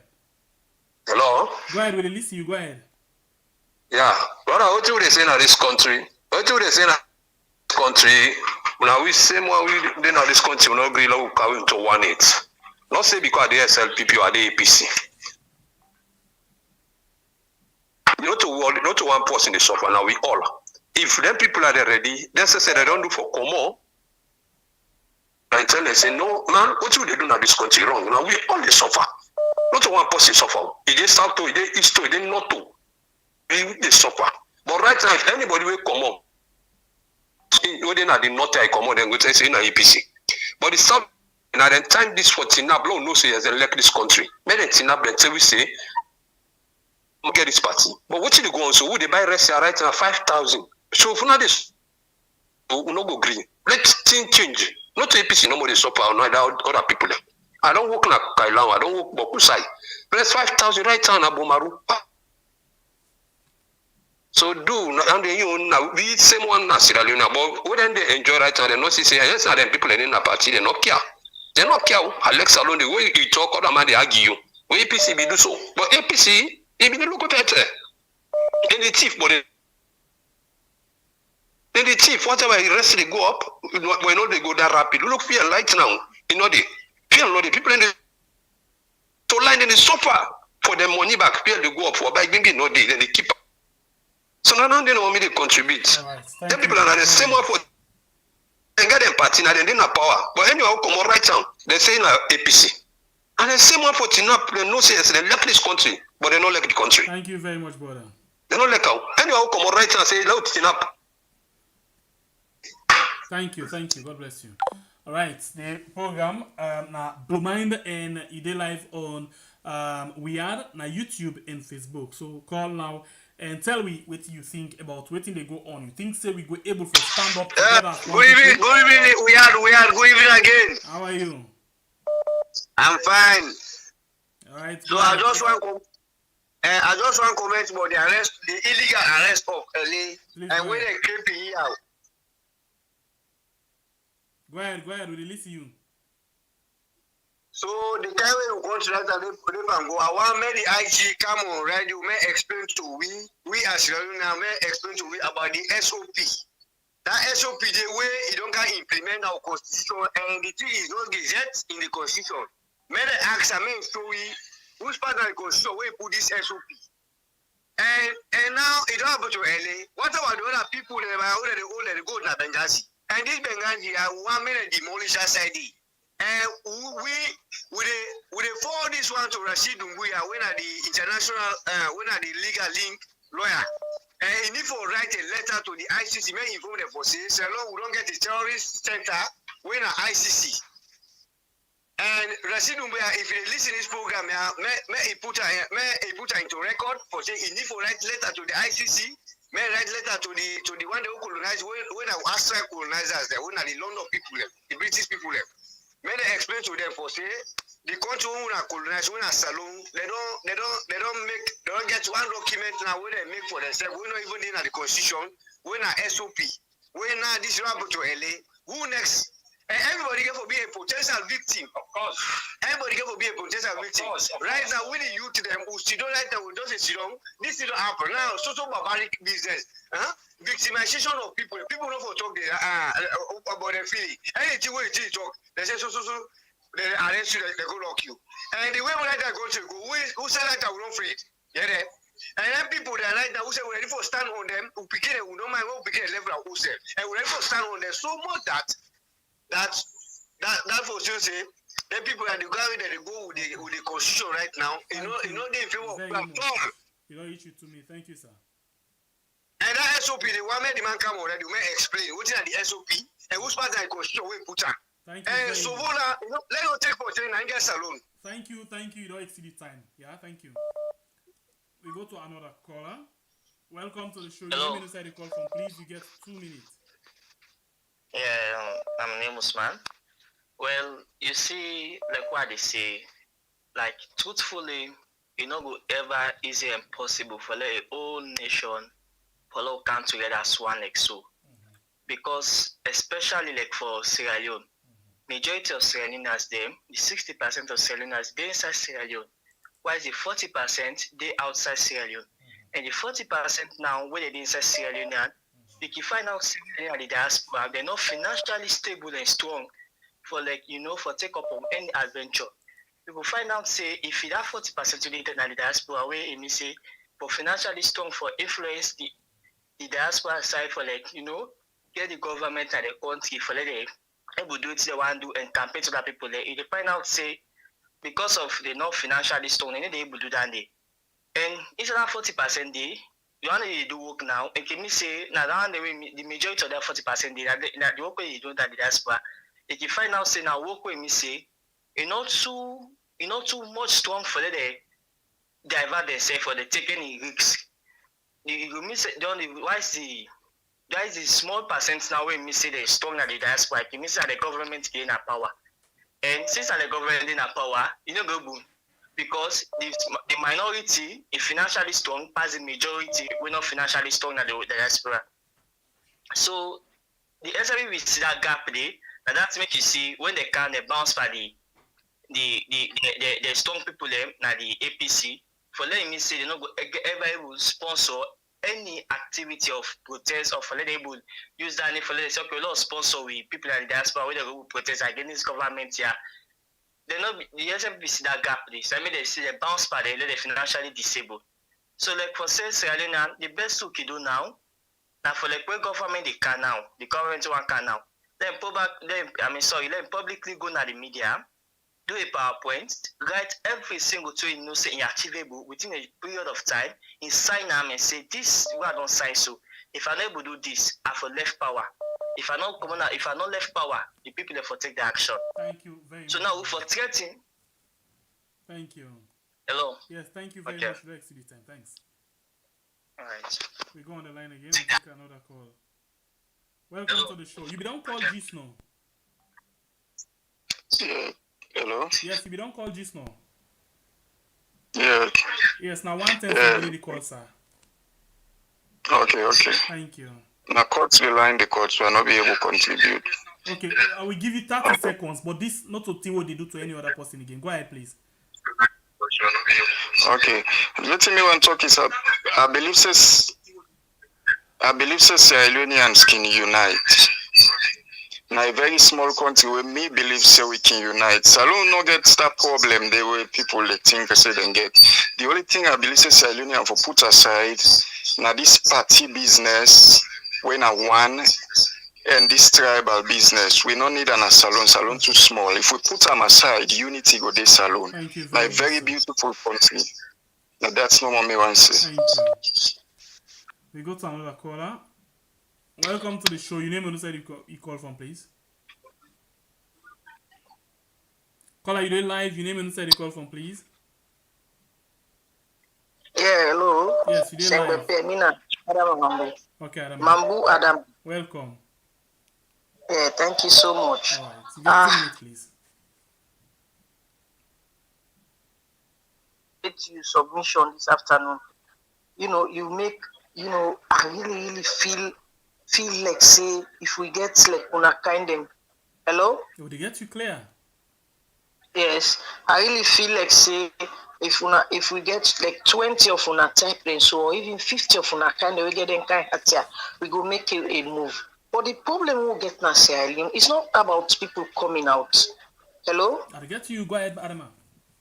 Hello? Go ahead, we'll listen to you. Go ahead. Yeah. Brother, what you they saying in this country? What you they saying in this country? Now we say more we in this country, we not agree like we into 1-8. Not say because the SLPP or the APC. Not to one person in the suffer, now we all. If them people are ready, then say they don't do for Como. And tell them, say, no, man, what do they do in this country wrong? Now we all they suffer. Not to one person suffer. It is south to, it is east to, it is not to. They suffer. But right now, if anybody will come up, within the north, I come on and go to say, in APC. But the south, and at the time this for Tinab, no say as elect this country. Made in Tinab, let's say we say, get this party. But what did they go on? So would they buy rest right now 5,000? So for now this, we no go green. Let things change. Not to APC, nobody suffer or not other people. I don't work like Kailan, I don't work Bokusai. Plus 5,000 right now, Abomaru. So do and then you now we same one as Sierra Leone, but wouldn't they enjoy right now? They not say yes, and then people in the party they not care. They not care. Alex alone the way you talk, other man they argue. Well, APC be do so, but APC they be the look better. Then the chief, but then the chief, whatever the rest they go up, when all they go that rapid. Look fear light now. You know the fear the people in the so line in the suffer for their money back. Fear they go up for by maybe no day, then they keep. So now they don't want me to contribute. Right, the people are the same one for and get them party now, they didn't have power. But anyhow, come on right now, they say like APC. And the same one for Tinap, they know say they left this country, but they don't like the country. Thank you very much, brother. They don't like how. Anyhow, come on right now, say loud Tinap. Thank you. God bless you. All right, the program now Mind and Ide live on we are na YouTube and Facebook. So call now and tell me what you think about what they go on. You think say we go able to stand up together? Good evening. We are good evening again. How are you? I'm fine. All right. So I just want to comment about the illegal arrest of LA and when they came here. Go ahead, we'll listen to you. So the time when we go to that and they go, I want me the IG come on radio, may explain to we as Leoneans may explain to we about the SOP. That SOP the way it don't can implement our constitution and the thing is not gazette in the constitution. May they ask so we which part of the constitution where put this SOP. And now it don't happen to LA. What about the other people that are already go to Benghazi? And this Benghazi are 1 minute demolish that side. And we forward this one to Rashid Dunguya, when are the international, when are the legal link lawyer. And he need to write a letter to the ICC, may inform the forces, so long we don't get the terrorist center, when are ICC. And Rashid Dunguya, if you listen to this program, may he put her into record for saying he need to write letter to the ICC, may write letter to the one who colonized when our Austrian colonizers there, when are the London people left, the British people left. May they explain to them for say the country who are colonized, when are salon, they don't get one document now when they make for themselves. We not even in the constitution, when are SOP, when are this happened to LA, who next? And everybody can be a potential victim. Of course. Everybody can be a potential victim. Right now, when you to them who sit down right now, who doesn't sit down, this didn't happen. Now, so barbaric business. Victimization of people. People don't for talk about their feeling. Anything where you talk, they say so. They arrest you, they go lock you. And the way we like that go to go, who said that I will not afraid? Yeah, there. And then people that like that who say we're ready for stand on them, who begin who don't mind who begin level of who say, and we're ready for stand on them so much that for sure say the people that they go that they go with the constitution right now, you know they feel you know issue to me. Thank you, sir. And that SOP, the one made the man come already, we may explain what is the SOP and who's part of the constitution we put on. Thank you. And so let us take for saying and get alone. Thank you. You don't exceed the time. Yeah, thank you. We go to another caller. Welcome to the show. Hello. You name inside the call from, please. You get 2 minutes. Yeah, I'm name Usman. Well, you see, like what they say, like truthfully, it not go ever easy and possible for like a whole nation for all come together as one like so. Because especially like for Sierra Leone, majority of Sierra Leoneans them, the 60% of Sierra Leoneans they inside Sierra Leone, while the 40% they outside Sierra Leone. And the 40% now when they inside Sierra Leone, you can find out Sierra Leone the diaspora, they're not financially stable and strong for like for take up on any adventure. You will find out say if you have 40% to the diaspora where it means say for financially strong for influence the diaspora side for like get the government and the country for like they able do it they want to do and campaign to the people there. You find out say because of the not financially strong, they able to do that day. And it's around 40% day. You want to do work now, and can me say now the majority of that 40% day that the work you do that the diaspora. If you find out say now work with me say not too much strong for them divert themselves for the taking any risks. You miss it why is the small percent now when me say they strong at the diaspora, it means that the government gain a power. And since the government gain a power, go boom. Because the minority is financially strong, past the majority, we're not financially strong at the diaspora. So the SME we see that gap there, and that's make you see when they can they bounce by the strong people them na the APC, for letting me say they not go ever able sponsor any activity of protest or for letting able use that for letting say okay, a lot of sponsor with people in the diaspora where they go protest against government here. They not the SMPC see that gap this. I mean they see they bounce back, they financially disabled. So like for say Sierra Leone, the best we can do now for like where government they can now, the government one can now. Then publicly go to the media, do a PowerPoint, write every single thing say achievable within a period of time, in sign them and say this we don't sign so. If I'm able to do this, I for left power. If I not left power, the people will take the action. Thank you very much. So now we for threatening. Thank you. Hello. Yes, thank you very much for the extra time. Thanks. All right. We go on the line again. We take another call. Welcome to the show. You be don't call Gis now. Yeah. Hello? Yes, you be don't call Gis now. Yeah. Yes, now 110 for the call, sir. Okay. Thank you. Now courts will line the courts will not be able to contribute. Okay, I will give you 30 seconds, but this not to tell what they do to any other person again. Go ahead, please. Okay. Let me one talk is I believe says Sierra Leoneans can unite. Now a very small country where me believe so we can unite. Salon no get that problem the way people they think I say they get. The only thing I believe says Sierra Leonean for put aside now this party business when I won and this tribal business, we don't need an salon too small. If we put them aside, unity go this salon. Like very beautiful country. Now that's no more me want to say. Thank you. We go to another caller. Welcome to the show. Your name and who you call from, please. Caller, you doing live? Your name and who you call from, please. Yeah, hello. Yes, you doing live. Adam Mambu. Okay, Adam. Mambu Adam. Welcome. Yeah, thank you so much. All right. You get 2 minutes, please. It's you submission this afternoon. You make, I really feel like say if we get like una kind them. Hello? Oh, they get you clear. Yes. I really feel like say if we get like 20 of una type then so or even 50 of una kind of we get them kind of here, we go make a move. But the problem we'll get now, Sierra Leone, it's not about people coming out. Hello? I get you. Go ahead, Adama.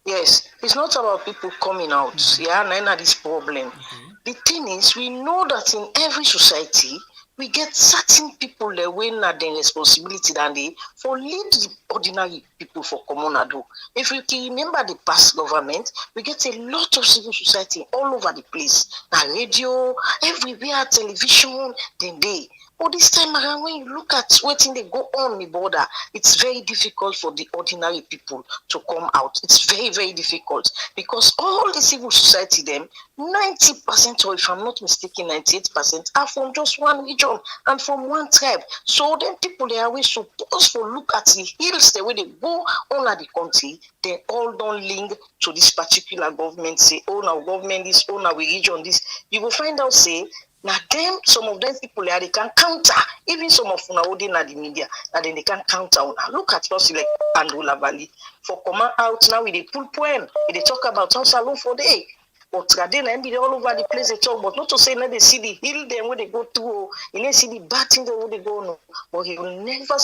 Yes, it's not about people coming out. Yeah, none this problem. Okay. The thing is, we know that in every society, we get certain people that win at the responsibility than they for lead the ordinary people for common do. If you can remember the past government, we get a lot of civil society all over the place. Now radio, everywhere, television, then they. But this time around, when you look at what they go on the border, it's very difficult for the ordinary people to come out. It's very, very difficult because all the civil society, them 90%, or if I'm not mistaken, 98% are from just one region and from one tribe. So then people they are always supposed to look at the hills the way they go on at the country. They all don't link to this particular government. Say, oh, now government this, oh, now we region this. You will find out say. Now them, some of them people they can counter, even some of una holding at the media, and then they can counter. Look at us like Andola Valley. For come out now with the pull poem, they talk about house alone for day. But then and they all over the place they talk, but not to say that they see the hill them where they go through, you know, see the bad things where they go no. But he will never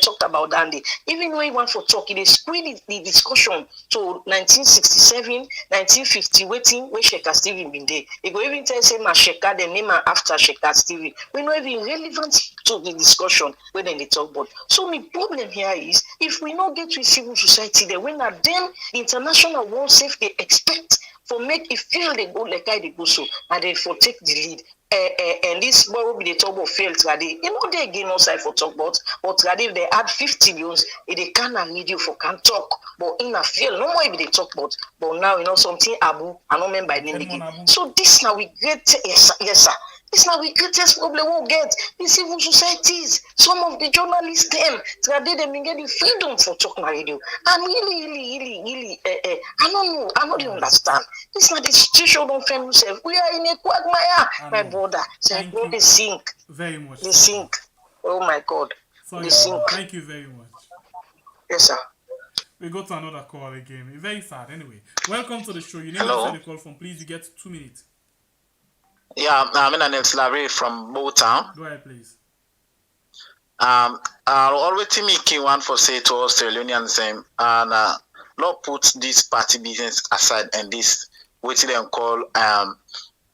talk about that. Even when he want for talk, they squeeze the discussion to 1967, 1950, waiting where Sheikha Stephen been there. He go even tell say my Sheikha, the name after Sheikha Stephen. We know even relevant to the discussion when they talk about. So my problem here is if we not get to civil society, then when at them international world safety expect for make it feel they go like I they go so and they for take the lead. And this boy will be the talk about fail trade. You know they again no side for talk about but trade if they add 50 millions, they can read you for can talk. But in a fail, no more if they talk about. But now you know something Abu, I don't remember by name again. So this now we get yes sir. This now we greatest problem we'll get in civil societies. Some of the journalists them trade them get the freedom for talking radio. I'm really I don't know. I don't understand. This not the situation don't find yourself. We are in a quagmire, my brother. So I go they sink. Very much. They sink. Oh my God. Sorry, they sink. Thank you very much. Yes, sir. We go to another call again. Very sad. Anyway, welcome to the show. You need to say the call from. Please, you get 2 minutes. Yeah, I'm in an Larry from Motown. Go ahead, please. I'll always make one for say to us Leoneans and Lord put this party business aside and this what they call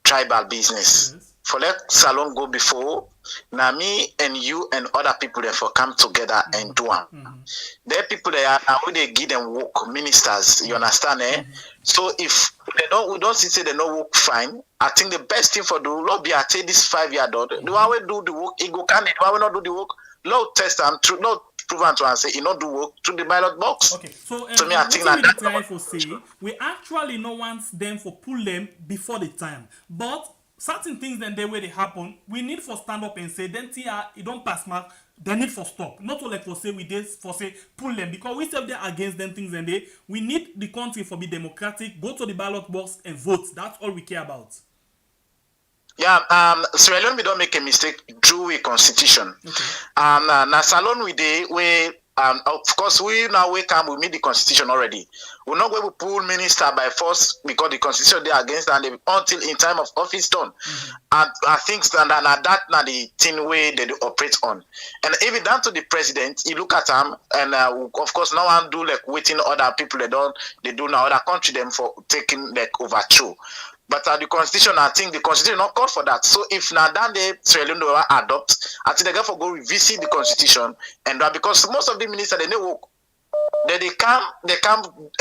tribal business. Yes. For let salon go before now me and you and other people there for come together and do them. There people there are when they give them work ministers, you understand So if they don't we don't say they don't work fine, I think the best thing for the Lord be I take this 5 year dot. Do I will do the work? He go can it? Do I will not do the work? Lord test them to not prove and to answer. He not do work to the ballot box. Okay, so to me I think that try for say we actually no want them for pull them before the time, but certain things then the way they happen, we need for stand up and say then it don't pass mark. They need for stop. Not to like for say we did for say pull them because we say they're against them things and we need the country for be democratic, go to the ballot box and vote. That's all we care about. Yeah, Sierra Leone we don't make a mistake through a constitution. Okay. Now Salon we of course we now we meet the constitution already. We're not going to pull minister by force because the constitution they are against and until in time of office done. And I think that now the thing way they operate on. And even down to the president, you look at him and of course now one do like waiting other people they do now other country them for taking like overthrow. But the constitution, I think the constitution not called for that. So if now then they Sierra Leone adopt, I think they go for go revisit the constitution and because most of the ministers they know they come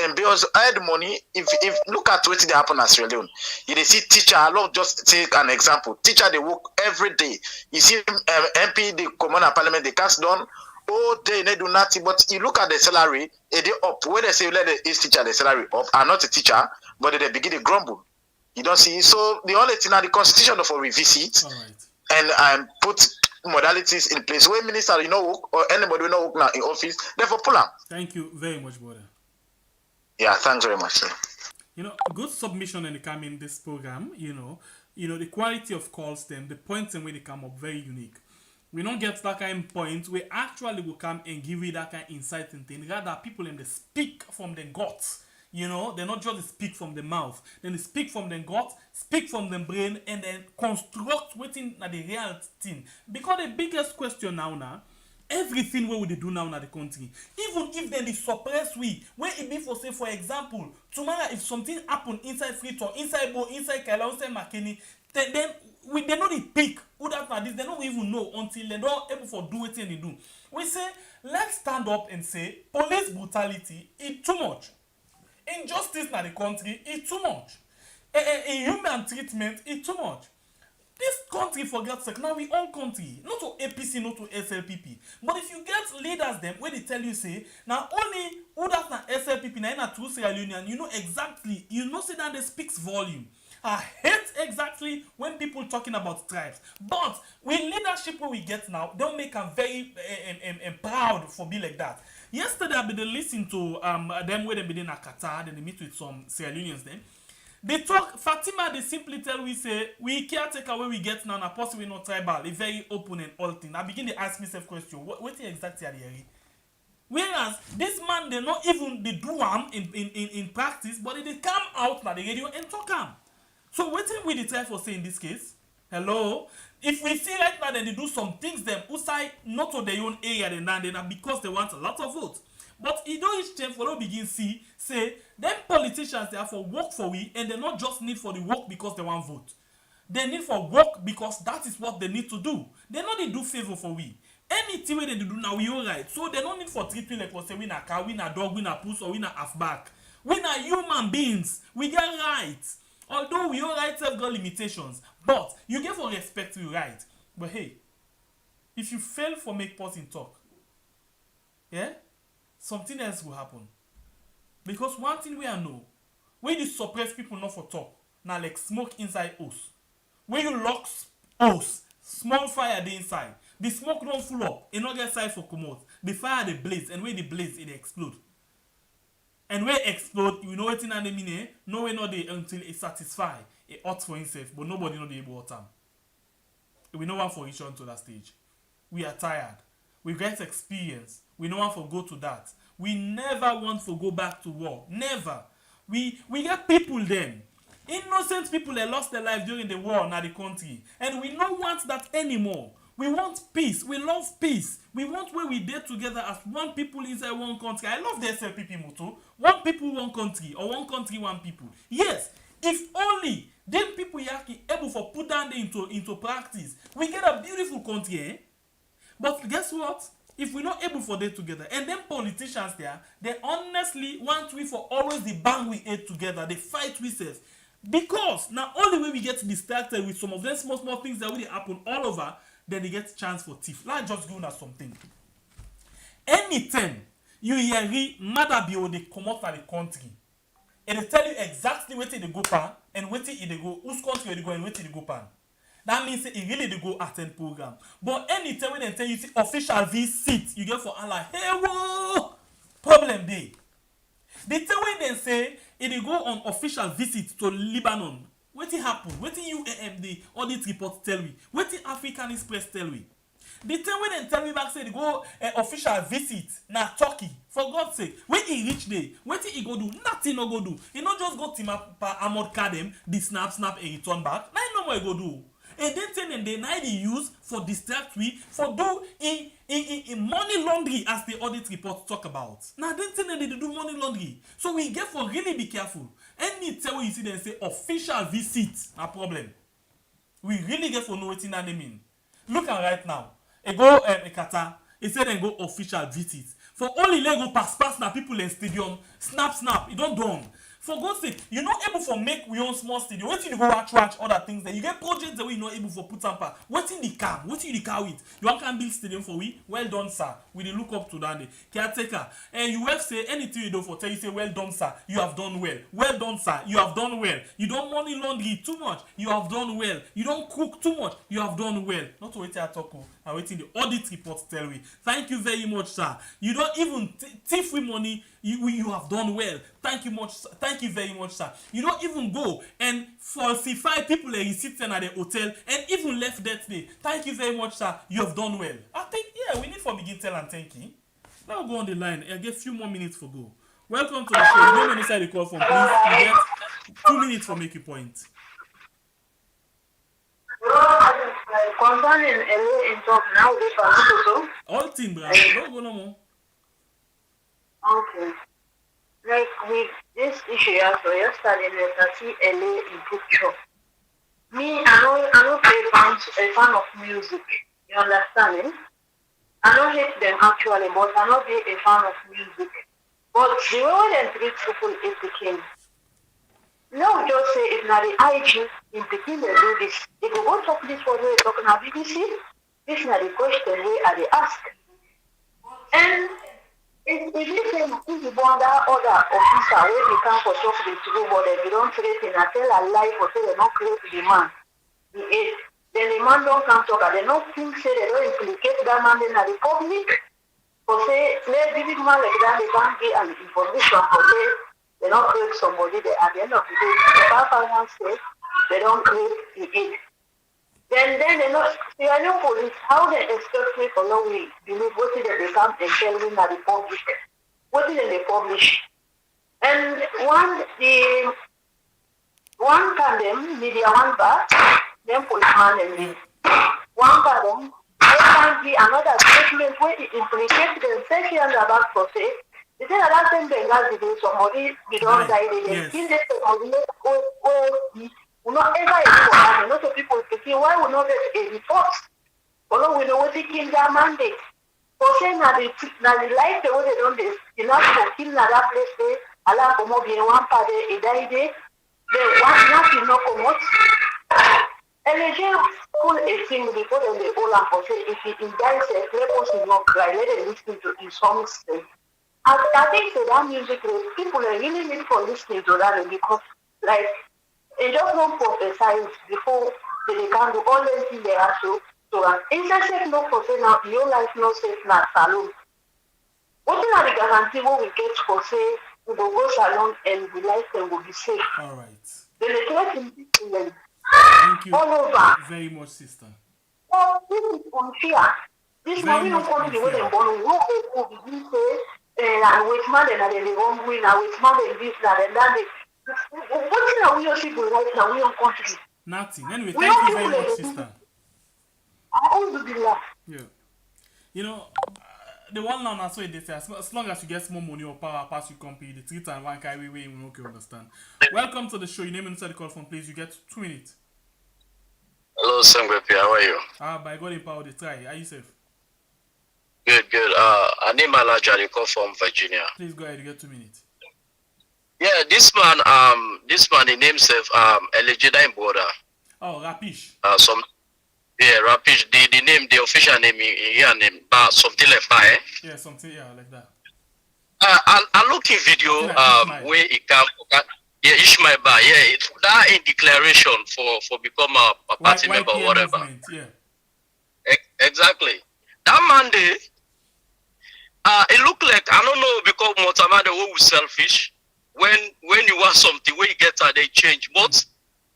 and bill all the money. If look at what they happen at Sierra Leone, you they see teacher. I'll just take an example. Teacher they work every day. You see MP the common parliament they cast down. Oh, they do nothing. But you look at the salary, they up. When they say let the teacher the salary up, are not a teacher, but they begin to grumble. You don't see. So the only thing now, the constitution of a revisit and put modalities in place where minister, or anybody will not work now in office, therefore pull up. Thank you very much, brother. Yeah, thanks very much. Good submission when they come in this program, the quality of calls them, the points in where they come up, very unique. We don't get that kind of point where actually will come and give you that kind of insight and thing. Rather, people in the speak from the guts. They not just speak from the mouth. Then they speak from the gut, speak from the brain, and then construct within the real thing. Because the biggest question now, everything what would they do now in the country, even if then they suppress we, where it be for say, for example, tomorrow if something happen inside Frito, inside Bo, inside Kaila, inside McKinney, then they know the peak. Who that for this, they don't even know until they don't able for do anything they do. We say, let's stand up and say, police brutality is too much. Injustice in the country is too much. Inhuman treatment is too much. This country, for God's sake, now we own country. Not to APC, not to SLPP. But if you get leaders them, where they tell you, say, now only who that's not SLPP, now not true Sierra Leonean, you know exactly, say that they speaks volume. I hate exactly when people talking about tribes. But with leadership where we get now, they'll make them very proud for be like that. Yesterday, I been listening to them where they been in Qatar, then they meet with some Sierra Leoneans then. They talk, Fatima, they simply tell we say, we can't take away we get now, and possibly not tribal, a very open and all thing. I begin to ask myself question, what exactly are they? Whereas, this man, they not even, they do them in practice, but they come out on the radio and talk them. So what will they try for say in this case? Hello? If we see right now, then they do some things them outside not to their own area then because they want a lot of votes. But it don't each time for them begin see say them politicians they are for work for we and they not just need for the work because they want vote. They need for work because that is what they need to do. They not need do favor for we. Anything they do now we alright. So they don't need for treat me like we say we na car, we na dog, we na puss or we na halfback. We na human beings. We get rights. Although we all rights have got limitations, but you get for respect to your right. But hey, if you fail for make person talk, something else will happen. Because one thing we know, when you suppress people not for talk, now like smoke inside us. When you lock us, small fire the inside, the smoke don't full up, it not get side for commode. The fire they blaze, and when they blaze, it explode. And when it explode, you know what in the meaning, no way not they until it satisfy, it hot for himself, but nobody know the able time. We no one for reach on to that stage. We are tired. We get experience. We no one for go to that. We never want to go back to war. Never. We get people then. Innocent people that lost their lives during the war in the country. And we don't want that anymore. We want peace. We love peace. We want where we dare together as one people inside one country. I love the SLPP motto. One people, one country. Or one country, one people. Yes, if only them people are able to put down into practice, we get a beautiful country, eh? But guess what? If we're not able for them together, and them politicians there, they honestly want we for always the bang we ate together. They fight with us. Because now only way we get distracted with some of them small things that really happen all over, then they get chance for thief. Let's just give us something. Anytime you hear mother be they come out of the country, and they tell you exactly where they go pan and where they go, whose country they go and where they go pan. That means it really they go attend program. But anytime when they tell you see official visit, you get for Allah, hey whoa, problem day. They tell when they say if they go on official visit to Lebanon, what happen? What the audit report tell me? What the African Express tell me? They tell when they tell me back say they go official visit na Turkey. For God's sake, when he reach there, what he go do? Nothing no go do. He not just go team up Ahmad Kadem, the snap and return back. Now no more he go do. And then thing they now they use for distract we for do in money laundry as the audit report talk about. Now then thing they do money laundry. So we get for really be careful. Any time you see them say official visit, a problem. We really get for know what in that mean. Look at right now. It go Qatar. It said then go official visit. For only Lego pass now people in stadium snap. It don't done. For God's sake, you're not able for make we own small stadium. What you go watch other things that you get projects that we not able for put up. What in the car? What in the car with? You want can build stadium for we? Well done, sir. We dey look up to that day. Caretaker. And you have say anything you do for tell you say well done, sir. You have done well. Well done, sir. You have done well. You don't money laundry too much. You have done well. You don't cook too much. You have done well. Not waiting at talk. I'm waiting the audit report tell me. Thank you very much, sir. You don't even thief with money. You have done well. Thank you much. Thank you very much, sir. You don't even go and falsify people that sit at the hotel and even left that day. Thank you very much, sir. You have done well. I think we need for begin tell and thanking. Now go on the line. I get a few more minutes for go. Welcome to the show. You don't inside the call from please. You get 2 minutes for make your point. Concerning LA in talk now, this one All team, bro. Don't go no more. Okay. Like with this issue, so yesterday, I see LA in picture. Me, I don't a fan of music. You understand me? I don't hate them actually, but I'm not a fan of music. But the way they treat people is the king. No, just say if not the IG in Peking they do this. If you go talk this for we talking about BBC, this is not the question they ask. And if you say if you want that other officer where they come for talk the true but they don't create in a tell a lie or say they don't create the man. Then the man don't come talk and they don't think say they don't implicate that man in the public. For say let the big man like that they can't get an information for say they don't create somebody that at the end of the day, the Papa says they don't create the aid. Then they not Sierra Leone police, how they expect me for long we believe what is they come and tell me at the public. What is they publish? And one condemn, media one back, then policeman and me. One condemn, there can be another statement where it implicates the session about for say. They say that time Bengal did somebody they don't die they kill this somebody will not ever happen. Lots of people thinking why would not get a report? Although we know what they kill their mandate. For saying that the life the way they don't enough for kill that place they allow for more being one part a die day. They want nothing not come out. And they just pull a thing before they all and for say if he dies a purpose is not cry, let them listen to his songs. I think that music, people are really need for listening to that because, like, they just don't prophesize before they can do all the things they have to. So, intercept no for say now, your life no safe now, salon. What is the guarantee what we get for say, we will go salon and the life then will be safe? All right. Then they try to them Thank you all over. very much, sister. Well, this is unfair. This now we don't come to the way they born. We will begin say, and with man and then they won't win, and with man and this, and that. What is we people right now? We don't country. Nothing. Anyway, thank you very much, sister. I always do that. Yeah. You know, the one now so they say as long as you get more money or power pass you company, the 3 and 1 carry way we okay understand. Welcome to the show. Your name inside the call phone, please. You get 2 minutes. Hello, Sangwepi, how are you? By God in power, they try. Are you safe? Good. I name allegedly call from Virginia. Please go ahead, you get 2 minutes. Yeah, this man, he named himself allegedly border. Oh, Rapish. Rapish. The name, the official name, something like that. Yeah, something like that. I look in video where he come. Yeah, Ishmael Ba. Yeah, that in declaration for become a party member or whatever. Movement, yeah. Exactly. That man there, it look like I don't know because Motamade was selfish. When you want something, when you get that they change. But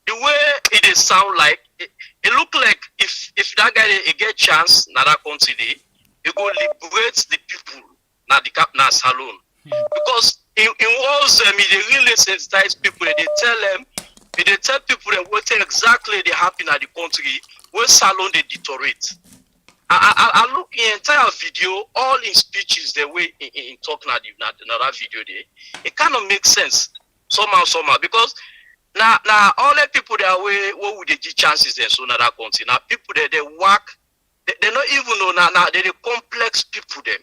the way it is sound like it look like if that guy he get chance na that country he go liberate the people na the cap na saloon. Because in walls they really sensitize people. They tell people that what exactly they happen at the country where salon they deteriorate. I look in entire video, all in speeches the way in talking at another video there. It kind of makes sense somehow because now all the people that way what would they give chances then so in that country. Now people that they work they not even know now they complex people them.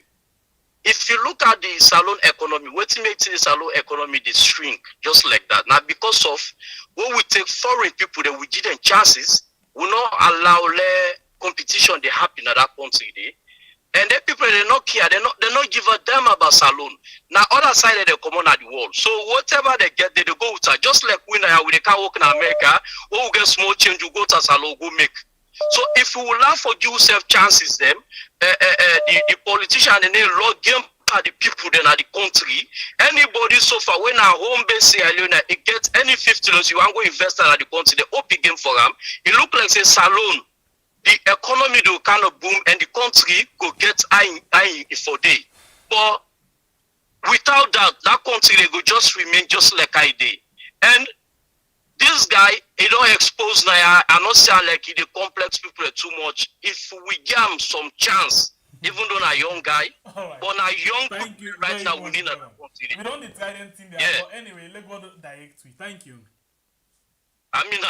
if you look at the salon economy, what makes the salon economy they shrink just like that? Now because of when we take foreign people that we give them chances, we not allow the competition they happen at that country there. And then people they not care, they not give a damn about salon. Now other side of the common at the world. So whatever they get, they go with her. Just like we now with the car work in America, when we get small change, you go to salon, go make. So if we will allow for you self chances them, the politician and they log game at the people then at the country, anybody so far when our home base Sierra Leone, it gets any $50 you want to go invest at the country, the OP game for them, it look like say salon. The economy will kind of boom and the country go get high for day. But without that, that country they go just remain just like I did. And this guy, he don't expose now. I not sound like he the complex people too much. If we give him some chance, even though a young guy, right. But a young people right now within the country. We don't try anything there. Yeah. But anyway, let's go direct to it. Thank you. I mean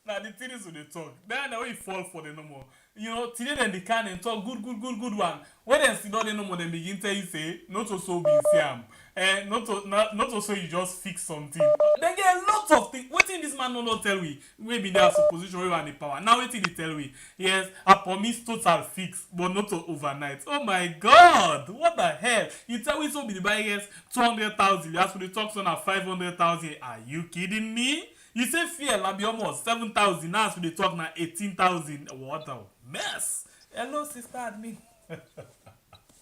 now the thing is with the talk. Then the way you fall for the no more. You know, today then they can and talk good one. When they see not no more, then begin to say not also be Siam. And not also you just fix something. They get lots of things. What thing this man not tell we? Maybe there's a position where we are in the power. Now what thing he tell we? Yes, I promise total fix, but not overnight. Oh my God! What the hell? You tell me so be the buy yes 200,000. You ask for the talks on at 500,000. Are you kidding me? You say fear will be almost 7,000. Now so they talk now 18,000. What a mess! Hello, sister admin.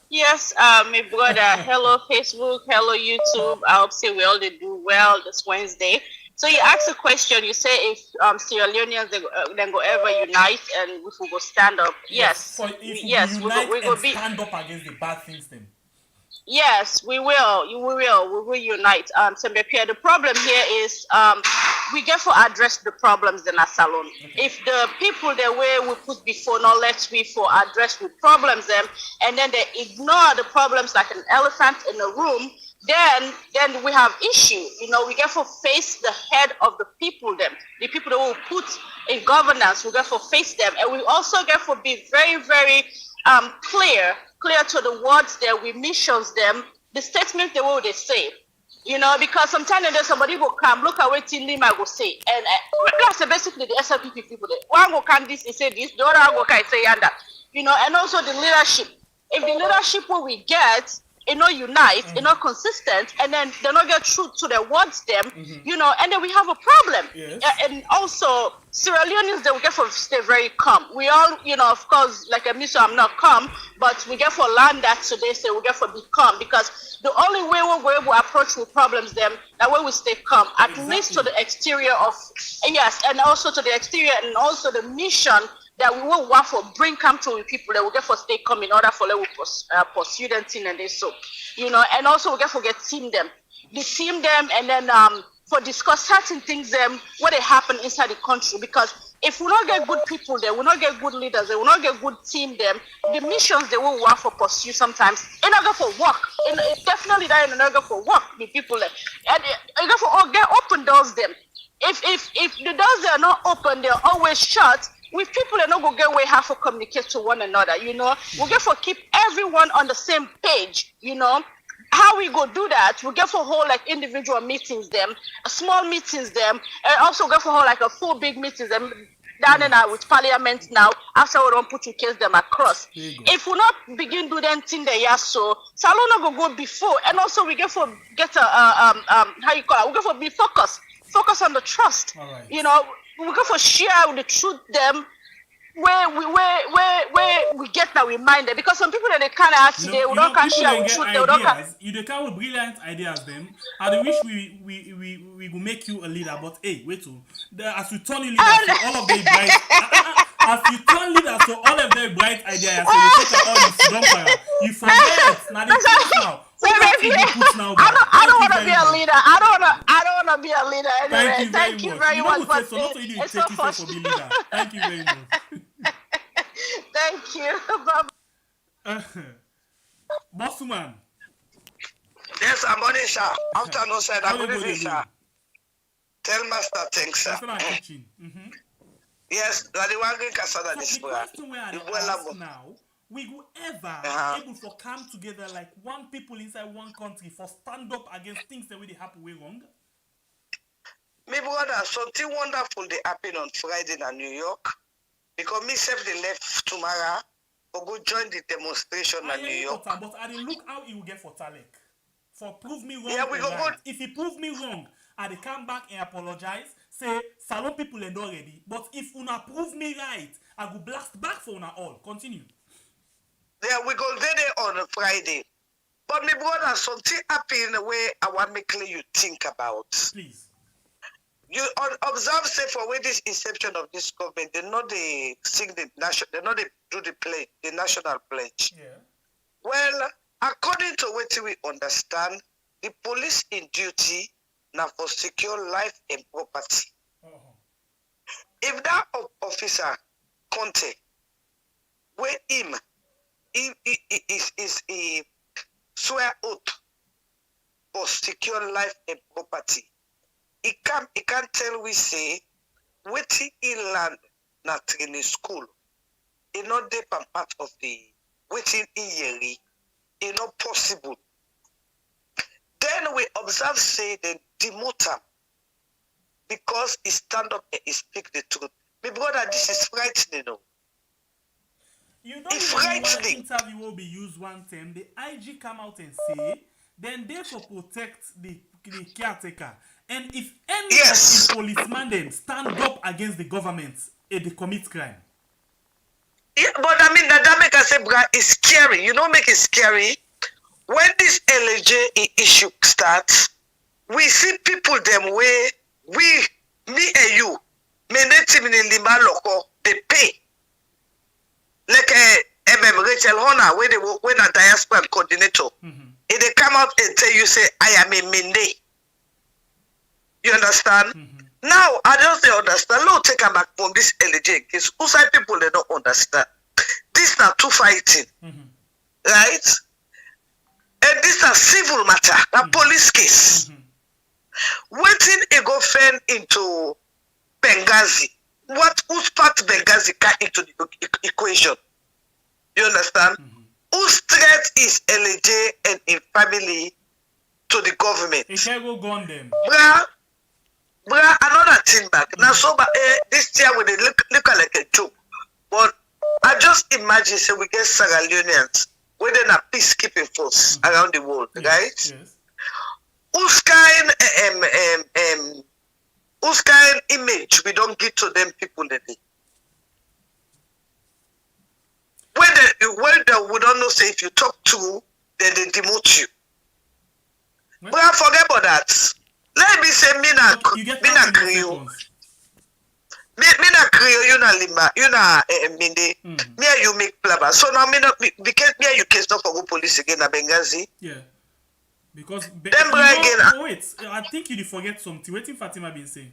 Yes, my brother. Hello, Facebook. Hello, YouTube. I hope say we all did do well this Wednesday. So you asked a question. You say if Sierra Leoneans then go ever unite and if we go stand up. Yes. So if we go stand up against the bad things then. Yes, we will. We will unite. So the problem here is we get to address the problems in our salon. Okay. If the people the way we put before now let's we for address the problems them and then they ignore the problems like an elephant in a room, then we have issue. You know, we get to face the head of the people them, the people that will put in governance, we get to face them, and we also get to be very, very clear to the words there, we missions them, the statement the way they say. You know, because sometimes there's somebody will come, look at what Lima will say. And that's basically the SLP people. One will come this and say this, the other will come and say that. You know, and also the leadership. If the leadership what we get, unite, consistent, and then they not get true to their words them, and then we have a problem. Yes. And also, Sierra Leoneans, they will get for stay very calm. We all, of course, like a miss, I'm not calm, but we get for learn that today, so we get for be calm, because the only way we're able to approach with problems them, that way we stay calm, at least to the exterior of, yes, and also to the exterior, and also the mission that we will want for bring come to people that will get for stay come in order for them pursue them thing and they so and also we get for team them and then for discuss certain things what they happen inside the country, because if we not get good people there, we not get good leaders, they will not get good team them, the missions they will want for pursue sometimes in order for work, and definitely that in order for work the people there, and you got for get open doors them. If the doors are not open, they're always shut. With people that not go get way how to communicate to one another, we get for keep everyone on the same page, How we go do that? We get for whole like individual meetings them, small meetings them, and also get for whole like a full big meetings them down and out with parliament now. After we don't put your case them across. If we not begin do them thing there, so salon not go before, and also we get for get a how you call it? We get for be focus on the trust. Right. We go for share with the truth them where we get that reminder, because some people that they can't ask today we don't can share with truth, they don't can. You come with brilliant ideas them. I wish we will make you a leader, but hey, wait till as we turn you leader to all of the bright as you turn leader to all of their bright ideas, so you take all this dump you forget now the things now. I don't want to be a leader. I don't want to be a leader anyway. Thank you very much. But it's so fun to be leader. Thank you very much. Thank you. Bossman. Yes, I'm on it, sir. Afternoon, sir. I'm good evening, sir. Tell master things, sir. Yes, that the one can the question where I ask now, we will ever able to come together like one people inside one country for stand up against things that really happen way wrong? Me brother, something wonderful they happen on Friday in New York. Because me self they left tomorrow for go join the demonstration in New York. But I didn't look how he will get for Talek. For prove me wrong. Yeah, we go right. go. If he prove me wrong, I dey come back and apologize. Say Salon people and already. But if una prove me right, I go blast back for una all. Continue. Yeah, we go there on a Friday. But me brother, something happen in a way I want me clear you think about. Please. You observe, say, for where this inception of this government, they know they sing the national, they know they do the play, the national pledge. Yeah. Well, according to what we understand, the police in duty now for secure life and property. If that officer Conte, where him is a swear oath for secure life and property. He can't tell we say waiting in land na training school. It not dey part of the waiting in yearly. It not possible. Then we observe say they demote him because he stand up and he speak the truth. My brother, this is frightening. No? You don't even know the interview will be used one time. The IG come out and say, then they for protect the caretaker. And if any of the policemen then stand up against the government, they commit crime. Yeah, but I mean that make us say, bruh, it's scary. You know, make it scary. When this LJ issue starts, we see people them where me and you, they pay. Like Rachel Honor, where they work when a diaspora coordinator. If they come out and tell you, say, I am a Mende. You understand? Now, I don't understand. Lord, take them back from this LJ case. Outside people, they don't understand. This now two fighting. Right? And this is a civil matter, a police case. Waiting a go fend into Benghazi. Whose part Benghazi got into the equation? You understand? Whose threat is LJ and in family to the government? It can go gun them. Bruh, another thing back. Now, so this year when they look like a joke. But I just imagine, say, we get Sierra Leoneans, where they're a peacekeeping force around the world, right? Yes. Whose kind image we don't give to them people today? When we don't know, say, if you talk to, then they demote you. But I forget about that. Let me say, me na Creole. Me na Creole, you na Lima, you na Minde. Me and you make plaba. So now me not because me and you case not for go police again na Benghazi. Yeah. Because wait, I think you forget something. Waiting Fatima been saying.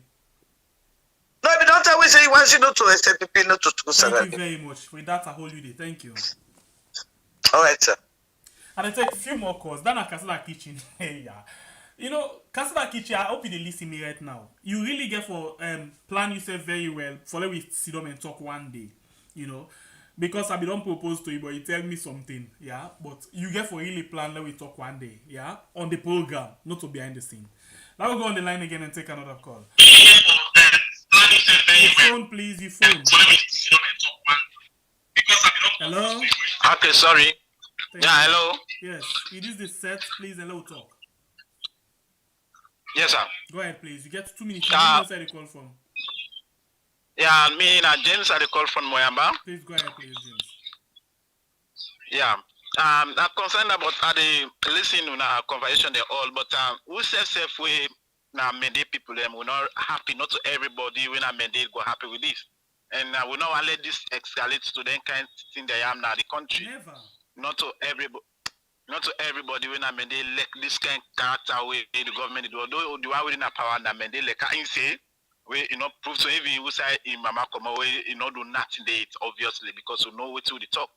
No, but don't always say he wants you not to accept people not to do something. Thank you very much. With that, I hold you there. Thank you. All right, sir. And I take a few more calls. Then I can start kitchen. Hey, yeah. You know, Kasada Kichi, I hope you listen me right now. You really get for plan yourself very well for let we sit down and talk one day, you know. Because I don't propose to you, but you tell me something, yeah. But you get for really plan let we talk one day, yeah, on the program, not to behind the scene. Now we'll go on the line again and take another call. Your phone, please, your phone. Hello? Okay, sorry. Thank yeah, you. hello? Yes, it is the set, please, and let talk. Yes, sir. Go ahead, please. You get 2 minutes. Where the call from? Yeah, me and James are the call from Moyamba. Please go ahead, please, James. Yeah. I'm concerned about the listening to our conversation they all, but who says we now Mende people them we're not happy, not to everybody when I Mende go happy with this. And we not let this escalate to the kind of thing they am now the country. Never. Not to everybody when I mean they like this kind of character way the government do. Although the one within a power that mean they like I say we prove so even who say in mama come away do nothing date obviously because we know what to the talk.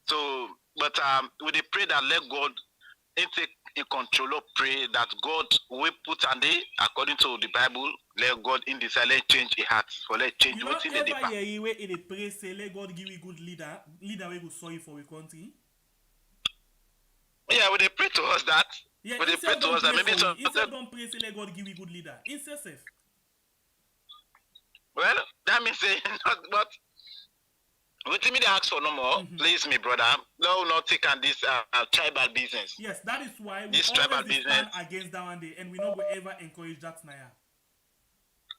So but we they pray that let God take in control of pray that God will put on day according to the Bible. Let God in this let change a heart for let change You what's don't in the ever deeper. hear you in a prayer say, let God give you good leader we go sorry for your country. Yeah, would they pray to us that? Yeah, Would they pray instead to don't us that pray maybe for some we. Instead don't pray say, let God give you good leader. Instead safe. well, that means say not but what me they ask for no more, please me brother. No, not take on this tribal business. Yes, that is why we This tribal always business. stand against that one day and we not go ever encourage that now.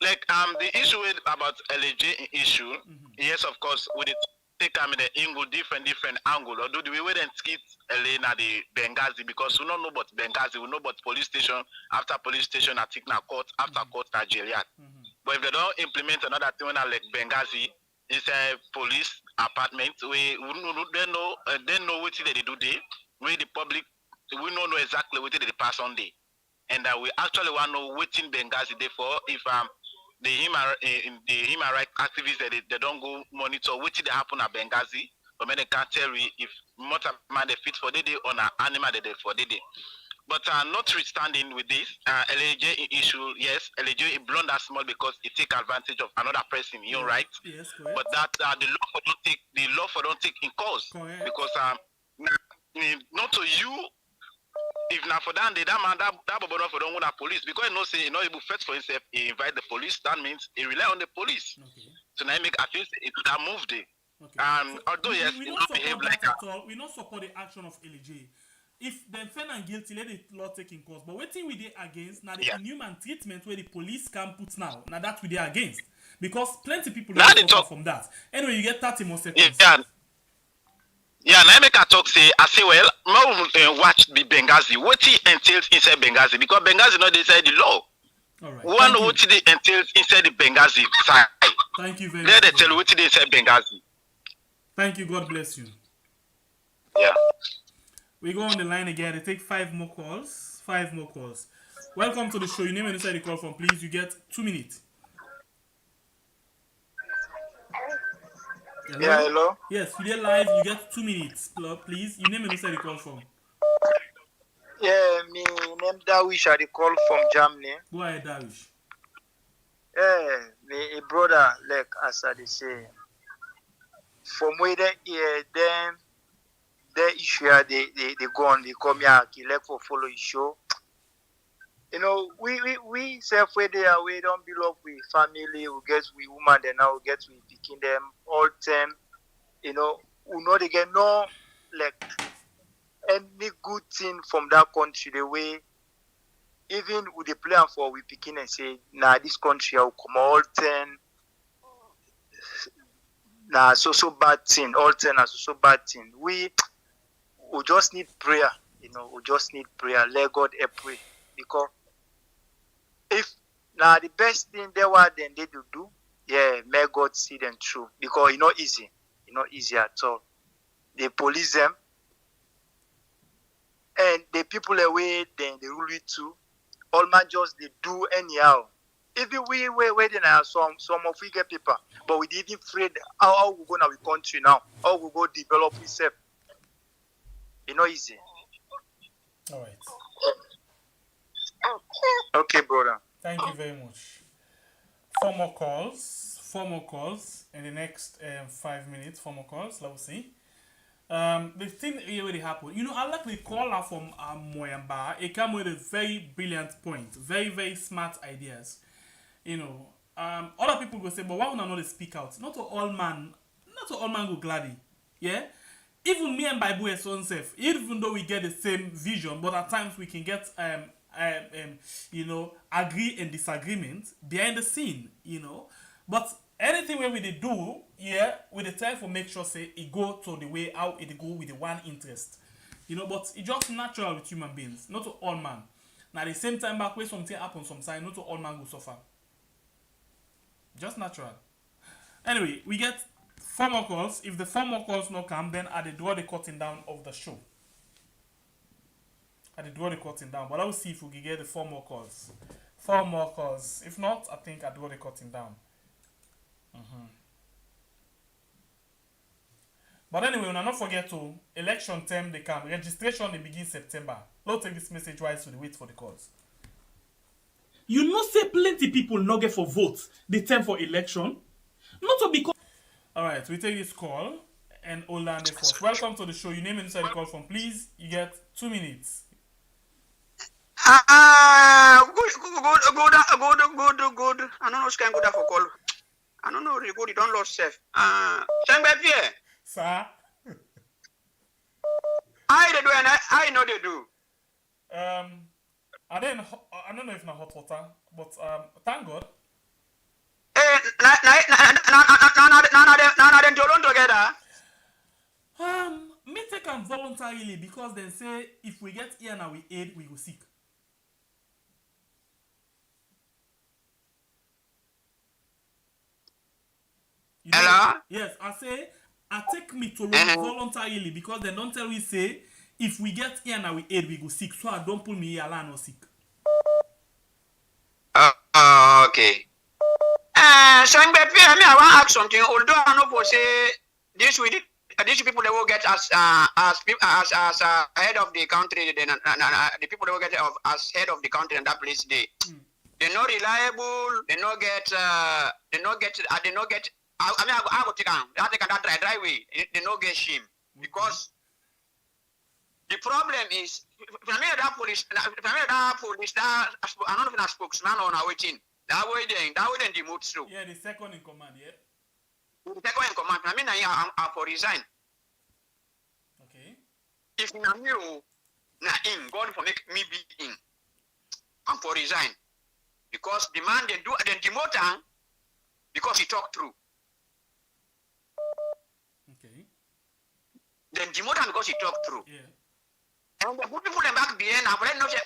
Like the issue about LAJ issue, yes of course with it take the angle different angle. Although the way we then skip LA na the Benghazi because we don't know about Benghazi, we know about police station, after police station I think na court, after court Nigeria. But if they don't implement another thing like Benghazi, it's a police apartment, we they know what they do there. We the public we don't know exactly what they pass on there. And we actually want to know what in Benghazi there for if the human rights activists they don't go monitor what did happen at Benghazi, but then they can't tell you if much man they fit for the day or an animal they for the day. But notwithstanding with this LAJ issue, yes, LAJ blown that small because it take advantage of another person, you're right. Yes, correct. But that the law for don't take in cause. Correct. Because not to you. If not for that, that man, that Bobo for don't want the police because he knows say he not able first for himself. He invite the police. That means he rely on the police. Okay. So now he make at least it that move there. Okay. So although yes, we he don't not support behave that like at all. We don't support the action of LJ. If them found and guilty, let the law take in course. But what thing we did against now the inhuman treatment where the police can put now. Now that we did against because plenty people don't suffer from that. Anyway, you get 30 more seconds. Yeah, now I make a talk say, I say, well, now watch the Benghazi. What it entails inside Benghazi? Because Benghazi not inside the law. All right. One know what it entails inside the Benghazi side. Thank you very much. They tell what it inside Benghazi. Thank you. God bless you. Yeah. We go on the line again. They take 5 more calls. 5 more calls. Welcome to the show. Your name and inside the call from, please. You get 2 minutes. Hello? Yeah, hello? Yes, you get live. You get 2 minutes, please. Your name and inside the call from. Yeah, me name Dawish. I call from Germany. Go ahead, Dawish. Yeah, me a brother, like as I say. From where they them the issue they go on, they come here, they like for follow the show. You know, we self where they are, we don't belong with family, we get with woman, then now we get with picking them all time. You know, we know they get no like any good thing from that country. The way even with the plan for we picking and say, nah, this country will come all 10. Nah, so bad thing, all 10 are so bad thing. We just need prayer, you know, we just need prayer. Let God help pray. Because if now the best thing they were then they do, yeah, may God see them through. Because it's not easy. It's not easy at all. They police them. And the people away, then they rule it too. All man just they do anyhow. Even we waiting at some of we get people, but we didn't afraid how we go now with country now. How we go develop itself. It's not easy. All right. Okay, brother. Thank you very much. 4 more calls. 4 more calls in the next 5 minutes. 4 more calls. Let's see. The thing here really happened. You know, I like the caller from Moyamba. It came with a very brilliant point. Very, very smart ideas. You know, other people go say, but why would I not speak out? Not to all man go gladly. Yeah? Even me and Bible is self, even though we get the same vision, but at times we can get you know, agree and disagreement behind the scene, you know. But anything where we do, yeah, we the time for make sure say it go to the way how it go with the one interest. You know, but it's just natural with human beings, not to all man. Now at the same time back where something happens sometimes, not to all man go suffer. Just natural. Anyway, we get 4 more calls. If the 4 more calls not come, then I draw the cutting down of the show. I draw the cutting down, but I will see if we can get the 4 more calls. 4 more calls. If not, I think I draw the cutting down. But anyway, we not forget to election term they come. Registration they begin September. Let's take this message wise to the wait for the calls. You know say plenty people not get for votes the term for election. Not to because alright, we take this call and Orlando first. Welcome to the show. Your name inside the call from please. You get 2 minutes. Good. I don't know what's going good for call. I don't know really good. You don't lose safe. Same baby. Sir. I they do and I know they do. I don't know if not hot water, but thank God. Now they don't together. Me take them voluntarily because they say if we get here now we aid, we go sick. You know, hello? Yes, I say I take me to voluntarily because they don't tell we say if we get here now we aid, we go sick. So I don't pull me here alone or sick. Okay. So I want to ask something. Although I know for say this we did. These people they will get as head of the country. Then the people they will get as head of the country in that place. They're not reliable. They not get. I mean, I go take them. I take that dry way. They not get shame because the problem is. If I mean that police, that I don't know if that's spokesman or not waiting. That way then demote through. Yeah, the second in command. Yeah. The second in command. I mean, I'm for resign. Okay. If na me na in God for make me be in, I'm for resign because the man then demote him because he talk true. Okay. Then demote him because he talk true. Yeah. And the people them back behind and no say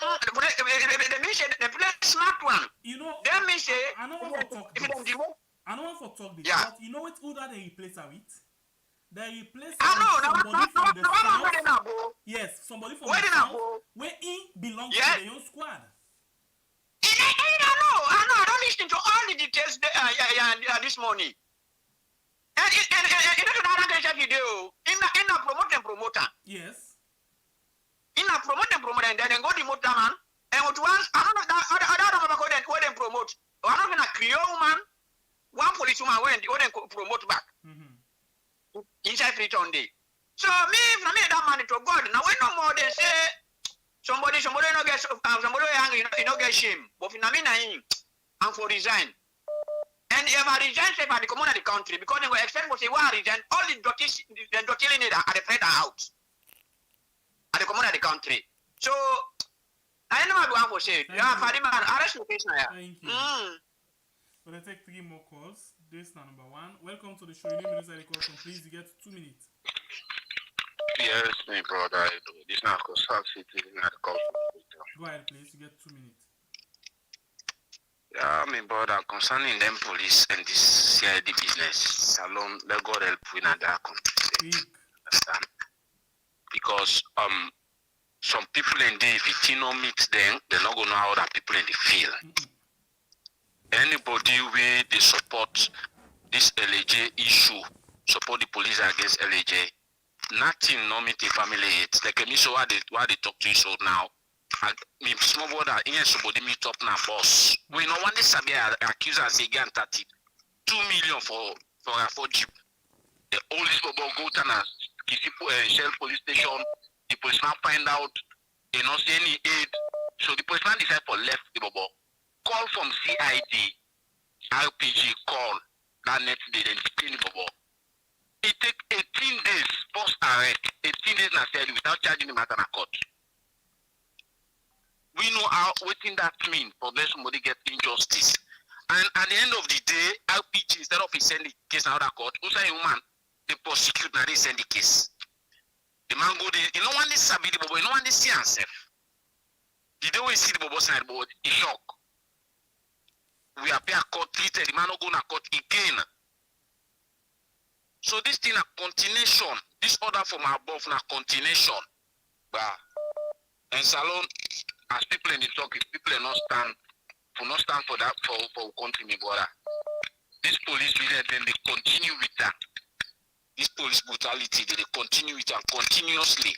they play smart one. You know. Then me say I don't want to talk. If them demote. I don't want to talk this. Yeah. But you know what? Who that they replace her with? They replace I know. somebody from the south. Yes, somebody from the south. Where he belongs to the young squad. I know. I don't listen to all the details this morning. And in video, in a promoter. Yes. In a promoter, and then go demote man. And what once I don't know what they promote. I don't know a Creole man. One policeman went they promote back. Inside it on day. So me that man to God. Now when no more they say somebody no get somebody angry, you no get shame. But in I'm for resign. And if I resign say by the command of the country because they will extend for say why resign all the dirty need at the federal out. At the command of the country. So I know what I go say. Yeah, Fadiman, arrest location here. Thank you. So they take 3 more calls. This is number 1. Welcome to the show. Your name is the call from please. You get 2 minutes. Yes, my brother. This is not South City. Go ahead, please. You get 2 minutes. Yeah, my brother. Concerning them police and this CID business, Salon, let God help we in that country. Understand? Because some people in there, if it no mix them, they're not gonna know how that people in the feel. Anybody where they support this LAJ issue, support the police against LAJ, nothing no meet the family hate. Like me so why they talk to you so now. Me small brother, here somebody meet up now boss. We no want this to be accused as again 2 million for jeep. The only bobo go to na Shell police station. The policeman find out they not see any aid. So the policeman decide for left the bobo. Call from CID, RPG call that next day then detain the bobo. It take 18 days post arrest, 18 days na cell without charging him at an court. We know how waiting that mean for let somebody get injustice. And at the end of the day, RPG instead of sending the case out of court, who say man, they prosecute now they send the case. The man go there, you know when they sabi the bobo, you know when they see himself. The day we see the bobo side board, he shock. We appear court treated, the man not go to court again. So this thing a continuation, this order from above na continuation. But and Salon, as people in the talk, if people are not stand for that for country, my brother. This police really then they continue with that. this police brutality, they continue it and continuously.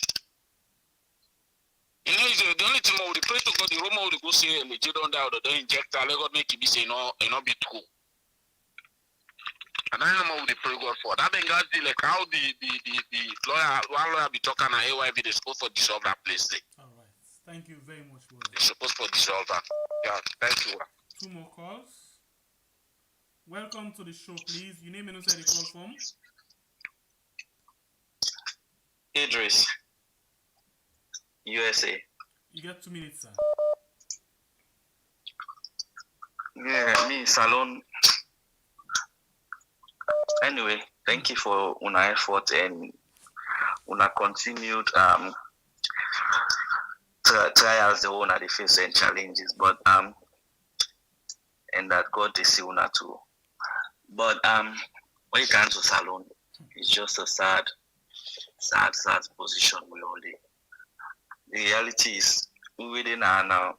You know, the only thing we pray to God, the Roma will go say, they don't die, they inject, let God make it be say, no, it not be true. And I don't know what they pray God for. That Benghazi, like how the lawyer, one lawyer be talking at AYV, they're supposed to dissolve that place. All right. Thank you very much. They're supposed to dissolve that. Yeah, thank you. 2 more calls. Welcome to the show, please. Your name and where you call from? Idris, USA. You got 2 minutes, sir. Yeah, me, Salon. Anyway, thank you for una effort and una continued trials the one at the face and challenges, but and that God is see una too. But when it comes to Salon, it's just a sad position we all in. The reality is we within now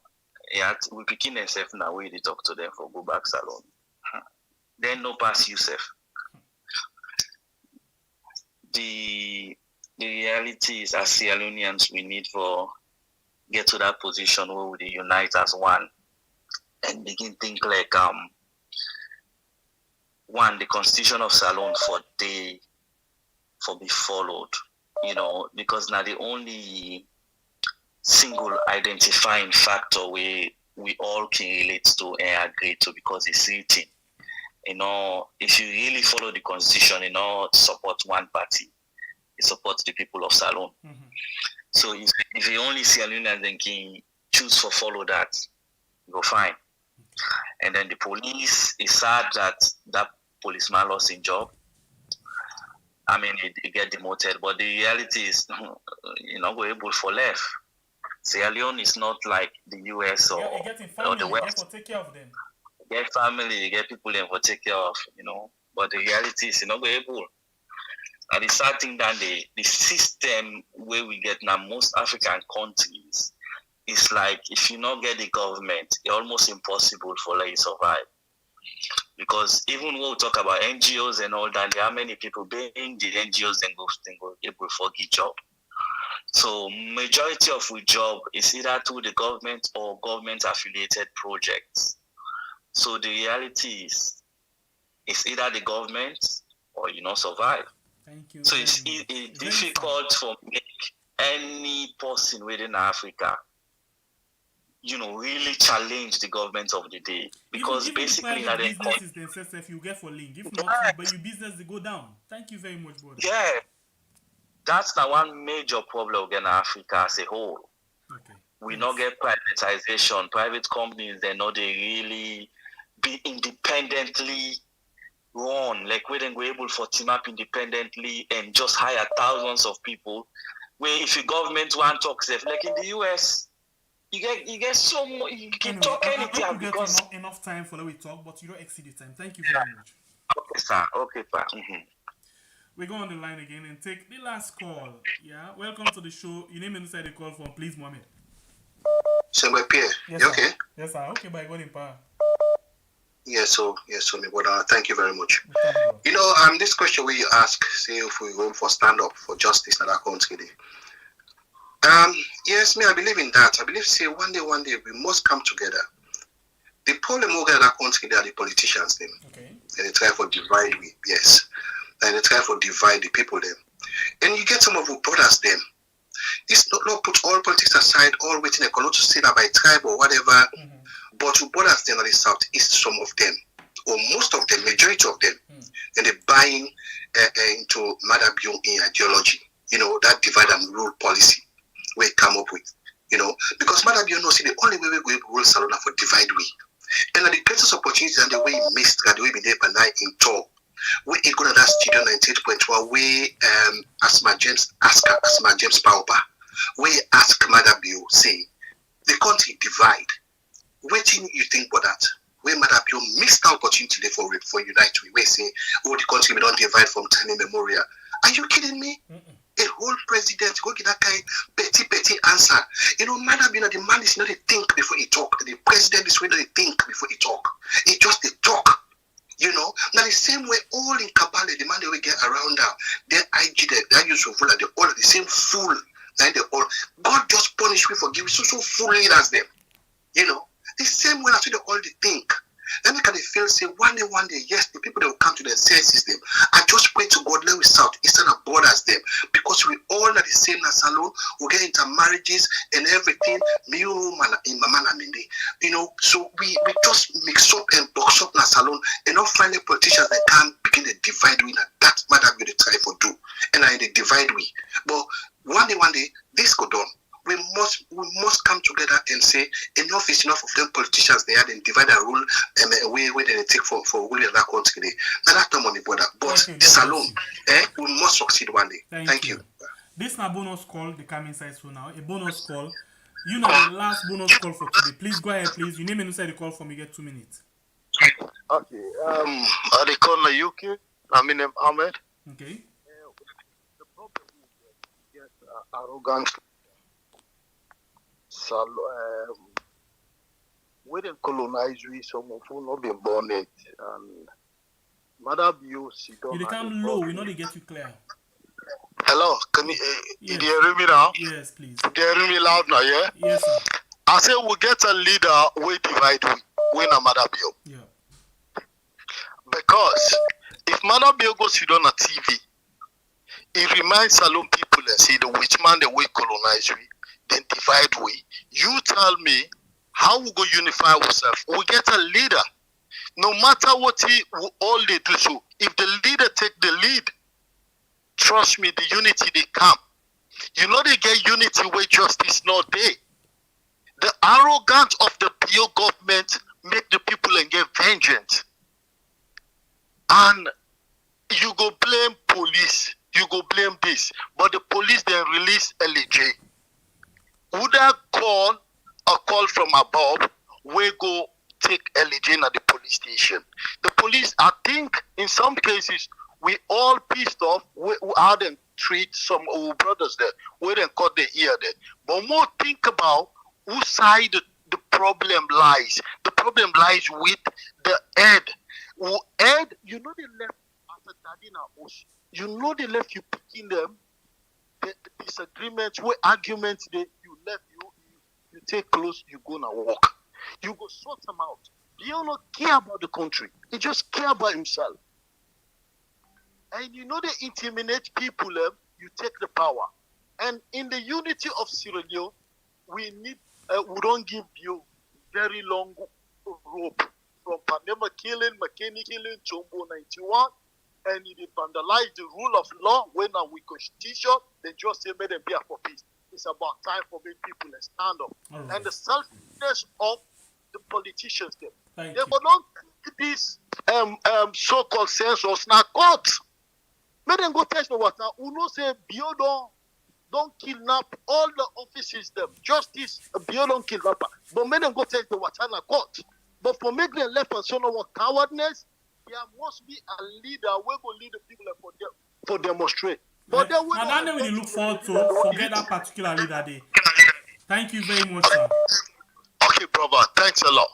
we picking themselves now we they talk to them for go back Salon. Then no pass yourself. The reality is, as Sierra Leoneans, we need for get to that position where we unite as one and begin think like one, the constitution of Salon for be followed, you know, because now the only single identifying factor we all can relate to and agree to, because it's written. You know, if you really follow the constitution, you know, support one party, you support the people of Salon. Mm-hmm. So if you only see a union, then can choose for follow that, go fine. Okay. And then the police, it's sad that policeman lost his job. I mean, he get demoted, but the reality is, you're not going able for left. Sierra Leone is not like the US or the West. Take care of them. You get family, you get people them for take care of, you know. But the reality is you're not able. And the sad thing that the system where we get now, most African countries, is like if you not get the government, it's almost impossible for you to survive. Because even when we talk about NGOs and all that, there are many people being the NGOs then go able for get job. So majority of we job is either through the government or government affiliated projects. So the reality is, it's either the government or you not survive. Thank you. So it's difficult for make any person within Africa, you know, really challenge the government of the day, because even basically that business is themselves if you get for link. If not, but your business they go down. Thank you very much, brother. Yeah, that's the one major problem in Africa as a whole. Okay. We not get privatization. Private companies, they know they really be independently run, like we then go able for team up independently and just hire thousands of people. Where if your government want talk safe, like in the US, you get so much, you can talk anything. I because enough time for the we talk, but you don't exceed the time. Thank you very much. Okay, sir. Okay, sir. Mm-hmm. We go on the line again and take the last call. Yeah, welcome to the show. Your name inside the call from, please, Mohammed. So my peer, yes, you okay? Yes, sir. Okay, by God in power. Yes, so my brother. Thank you very much. You know, this question where you ask, say if we go for stand up for justice in that country. Yes, I believe in that. I believe, say one day we must come together. The problem over in that country, they are the politicians them. Okay. And they try for divide we, yes. And they try for divide the people them. And you get some of our brothers them. It's not put all politics aside, all waiting a color to say that by tribe or whatever. Mm-hmm. But to brothers them on the southeast, some of them, or most of them, majority of them, and they're buying into Madabio in ideology. You know, that divide and rule policy we come up with. You know, because Madabio knows the only way we go rule Salona for divide we. And the greatest opportunity and the way he missed, the way we did by night in talk. We go to that studio 98.1 we Asma James Pauper. We ask Madabio, say the country divide. What do you think about that? Where Madabio missed the opportunity for unite we say, oh, the country we don't divide from time immemorial. Are you kidding me? A whole president go get that kind petty answer. You know, Madabio, the man is not a think before he talk. The president is really think before he talk. He just a talk. You know, now the same way all in Kabale, the man they will get around now, they IG, they use of they all the same fool. Like they all, God just punish me for giving so fool leaders them. You know, the same way as they all the think. Then they can feel say one day, yes, the people that will come to their senses them. I just pray to God, let we south, instead of borders them, because we all are the same as salon. We get into marriages and everything. Me, woman, in my man, you know. So we just mix up and box up in a salon, and not finally politicians that can begin to divide we. That's what I'm going to try for do, and I they divide we. But one day, this go done. We must come together and say enough is enough of them politicians they had and divide and rule way where they take for ruling that country. Now that time on the border, but this alone, we must succeed one day. Thank you. This is a bonus call. The coming inside so now a bonus call. You know the last bonus call for today. Please go ahead, please. You name and inside the call for me. Get 2 minutes. Okay. Are they calling the UK? I mean, Ahmed. Okay. The problem is arrogance. So, we didn't colonize we, some of who not been born it, and Mother Bios, you become low, we know they get you clear. Hello, can you, yes. You hear me now? Yes, please. You hear me loud now, yeah? Yes, sir. I say we get a leader, we divide we na Mother Bio. Yeah. Because if Mother Bio goes sit on a TV, it reminds Salon people and say the witch man the way colonize we. Then divide we. You tell me how we go unify ourselves. We get a leader. No matter what all they do. So if the leader take the lead, trust me, the unity they come. You know they get unity where justice not there. The arrogance of the PO government make the people and get vengeance. And you go blame police. You go blame this. But the police then release LJ. Would I call a call from above? We go take LJ at the police station. The police, I think, in some cases, we all pissed off. We had them treat some of our brothers there. We didn't cut the ear there. But more think about whose side the problem lies. The problem lies with the head. Head, you know they left after Dadina. You know they left you picking them. The disagreements, where arguments they you left you take close, you go and walk. You go sort them out. He don't care about the country. He just care about himself. And you know they intimidate people, you take the power. And in the unity of Sierra Leone, we don't give you very long rope. From Pa Demba killing, McKinney killing, Chombo 91, and it vandalized the rule of law when we constitution, they just say make them be for peace. It's about time for me people to stand up. Right. And the selfishness of the politicians they don't think this so-called census not caught. Make them go test the water. Uno say Bio don't kidnap all the offices them. Justice Bio don't kidnap. But make them go test the water na court. But for making them left and so no cowardness, there must be a leader who will lead the people for demonstrate. But then that's what we look forward to. Forget that particular leader day. Thank you very much, sir. Okay, brother. Thanks a lot.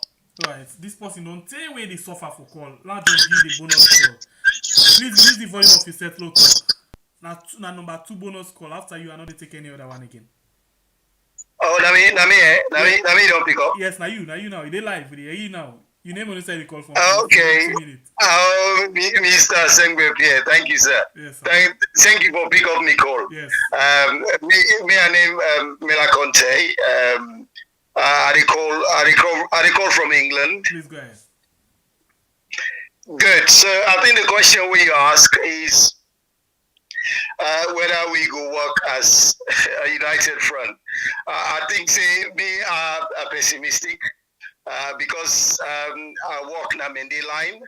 Right. This person don't tell where they suffer for call. Let's just give the bonus call. Please release the volume of your set low talk. Now number 2 bonus call. After you are not take any other one again. Oh, Nami don't pick up. Yes, now you now. They live with you now. You name on the side the call from. Okay. Mr. Sengbe Pierre, thank you, sir. Yes, sir. Thank you for picking up my call. Yes. Me name Mela Conte. I call from England. Please go ahead. Good. So I think the question we ask is whether we go work as a united front. I think say me are pessimistic because I work na Mendy line.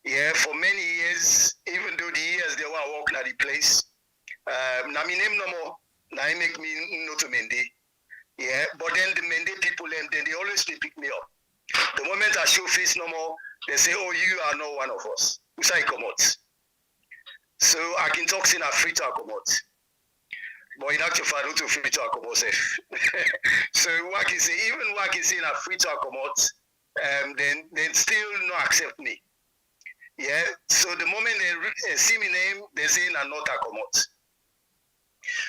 Yeah, for many years, even though the years they were working at the place, na me name no more. Na I make me no to Mendy. Yeah, but then the Mendy people then they always pick me up. The moment I show face no more, they say, "Oh, you are not one of us." We say come out. So I can talk in a free to come out. But in actual fact, not to free to come out. So what I can say, even what I can say in a free to come out, then still not accept me. Yeah. So the moment they see me name, they say na not a commot.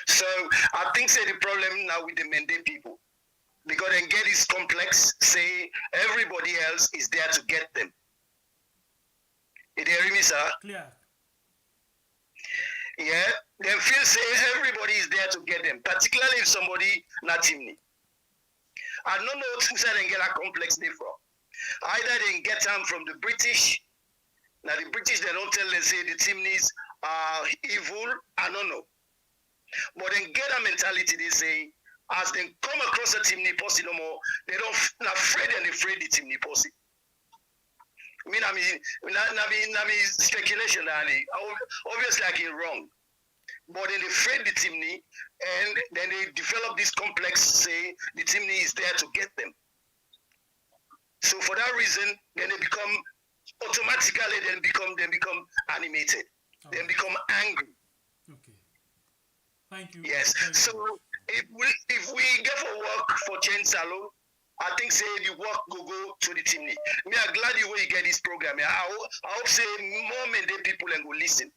So I think say the problem now with the Mende people. Because they get this complex, say everybody else is there to get them. You hear me, sir? Clear. Yeah, they feel say everybody is there to get them, particularly if somebody not chimney. I don't know who said they get a complex they from. Either they get them from the British. Now the British they don't tell them say the chimneys are evil. I don't know. But then get a mentality they say as they come across a chimney posse no more, they don't not afraid and afraid the chimney posse. I mean, speculation, obviously I get wrong. But then they afraid the chimney and then they develop this complex, say the chimney is there to get them. So for that reason, then they become automatically they become animated. Oh. They become angry. Okay. Thank you. Yes. Thank so you. If we get for work for change salon, I think say the work go to the chimney. Me I'm glad you way you get this program. I hope say more men people and go listen.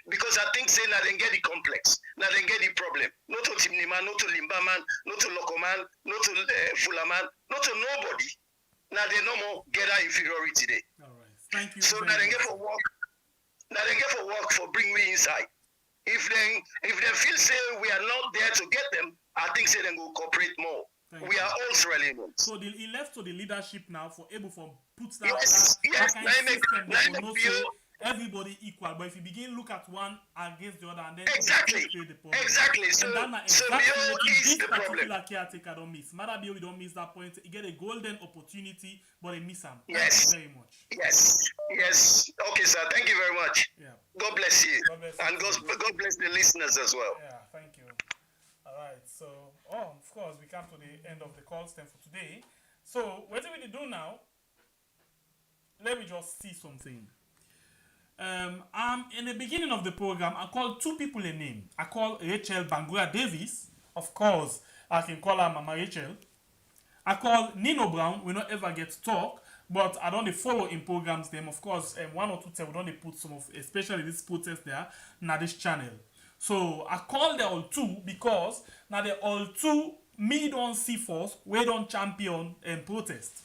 Because I think say now they get the complex, now they get the problem. Not to chimney man, not to limba man, not to loco man, not to fuller man, not to nobody. Now they no more get that inferiority there. All right. Thank you. So now they get for work. Now they get for work for bring me inside. If they feel say we are not there to get them, I think say they go cooperate more. We are all Sierra Leoneans. So he left to the leadership now for able for put that yes, that kind of system that will not say everybody equal. But if you begin look at one against the other and then exactly create the problem. Exactly. So and so this the particular problem. caretaker don't miss. Maybe we don't miss that point. You get a golden opportunity, but they miss them. Yes. Thank you very much. Yes. Okay, sir. Thank you very much. Yeah. God bless you. God bless you. And God bless the listeners as well. Yeah, thank you. All right. So, of course, we come to the end of the call stand for today. So, what do we do now? Let me just see something. In the beginning of the program, I called two people a name. I called Rachel Bangura Davis. Of course, I can call her Mama Rachel. I called Nino Brown. We don't ever get to talk, but I don't follow in programs them. Of course, one or two times we don't put some of, especially this protest there, na this channel. So I called them all two because now they all two me don't see force, we don't champion and protest.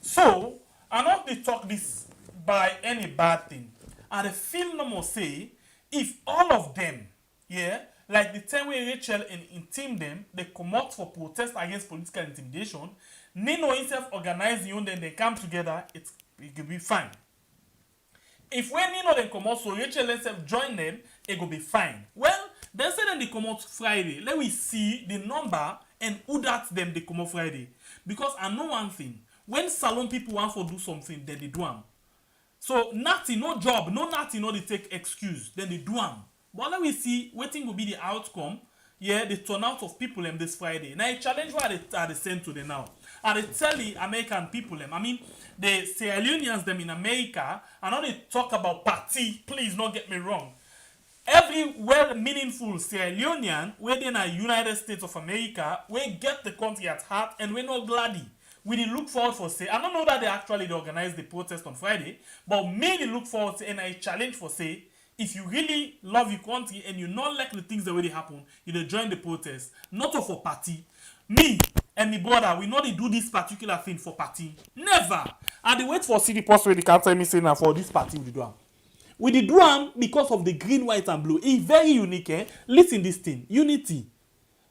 So I not to talk this by any bad thing. And the film no more say if all of them, yeah, like the time when Rachel and team them, they come out for protest against political intimidation, Nino himself organize the own, then they come together, it will be fine. If when Nino then come out, so Rachel himself join them, it will be fine. Well, they say then they come out Friday. Let me see the number and who that them they come out Friday. Because I know one thing. When salon people want to do something, then they do them. So nothing, no job, nothing, they take excuse, then they do them. But let me see what will be the outcome. Yeah, the turnout of people this Friday. Now, I challenge what they send to them now. And they tell the American people I mean, the Sierra Leoneans them in America, and now they talk about party, please don't get me wrong. Every well-meaningful Sierra Leonean, within the United States of America, we get the country at heart, and we're not glad. We did look forward for say, I don't know that they organized the protest on Friday, but mainly look forward to, and I challenge for say, if you really love your country and you not like the things that already happen, you join the protest, not for party. Me and my brother, we not do this particular thing for party. Never. And they wait for city post where they can't tell me say now for this party we do them. We did do them because of the green, white, and blue. It's very unique, eh? Listen this thing. Unity.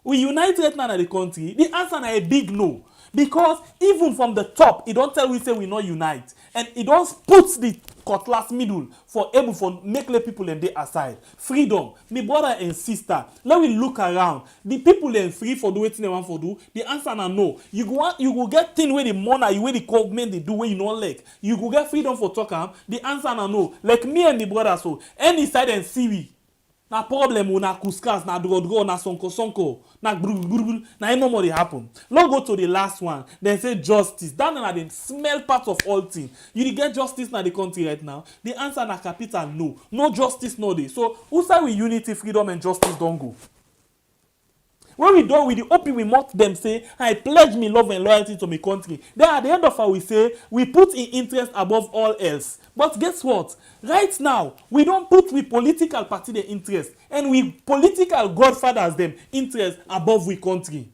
We unite right now in the country. The answer is a big no. Because even from the top, it don't tell we say we not unite. And it don't put the cutlass middle for able for make the people and they aside. Freedom. My brother and sister, let me look around. The people are free for do what they want for do. The answer is no. You go get thing where the money, where the government they do where you not like. You go get freedom for talking. The answer is no. Like me and my brother so. Any side and see we. Na problem na kuskas, na drogo, na sonko, na brr, na no more happen. Let's go to the last one. Then say justice. That na the smell part of all things. You get justice na the country right now. The answer na capital no. No justice no day. So who say we unity, freedom and justice don't go? When we done with the OP, we mock them, say, I pledge me love and loyalty to my country. Then at the end of it, we say, we put in interest above all else. But guess what? Right now, we don't put we political party their interest, and we political godfathers them interest above we country.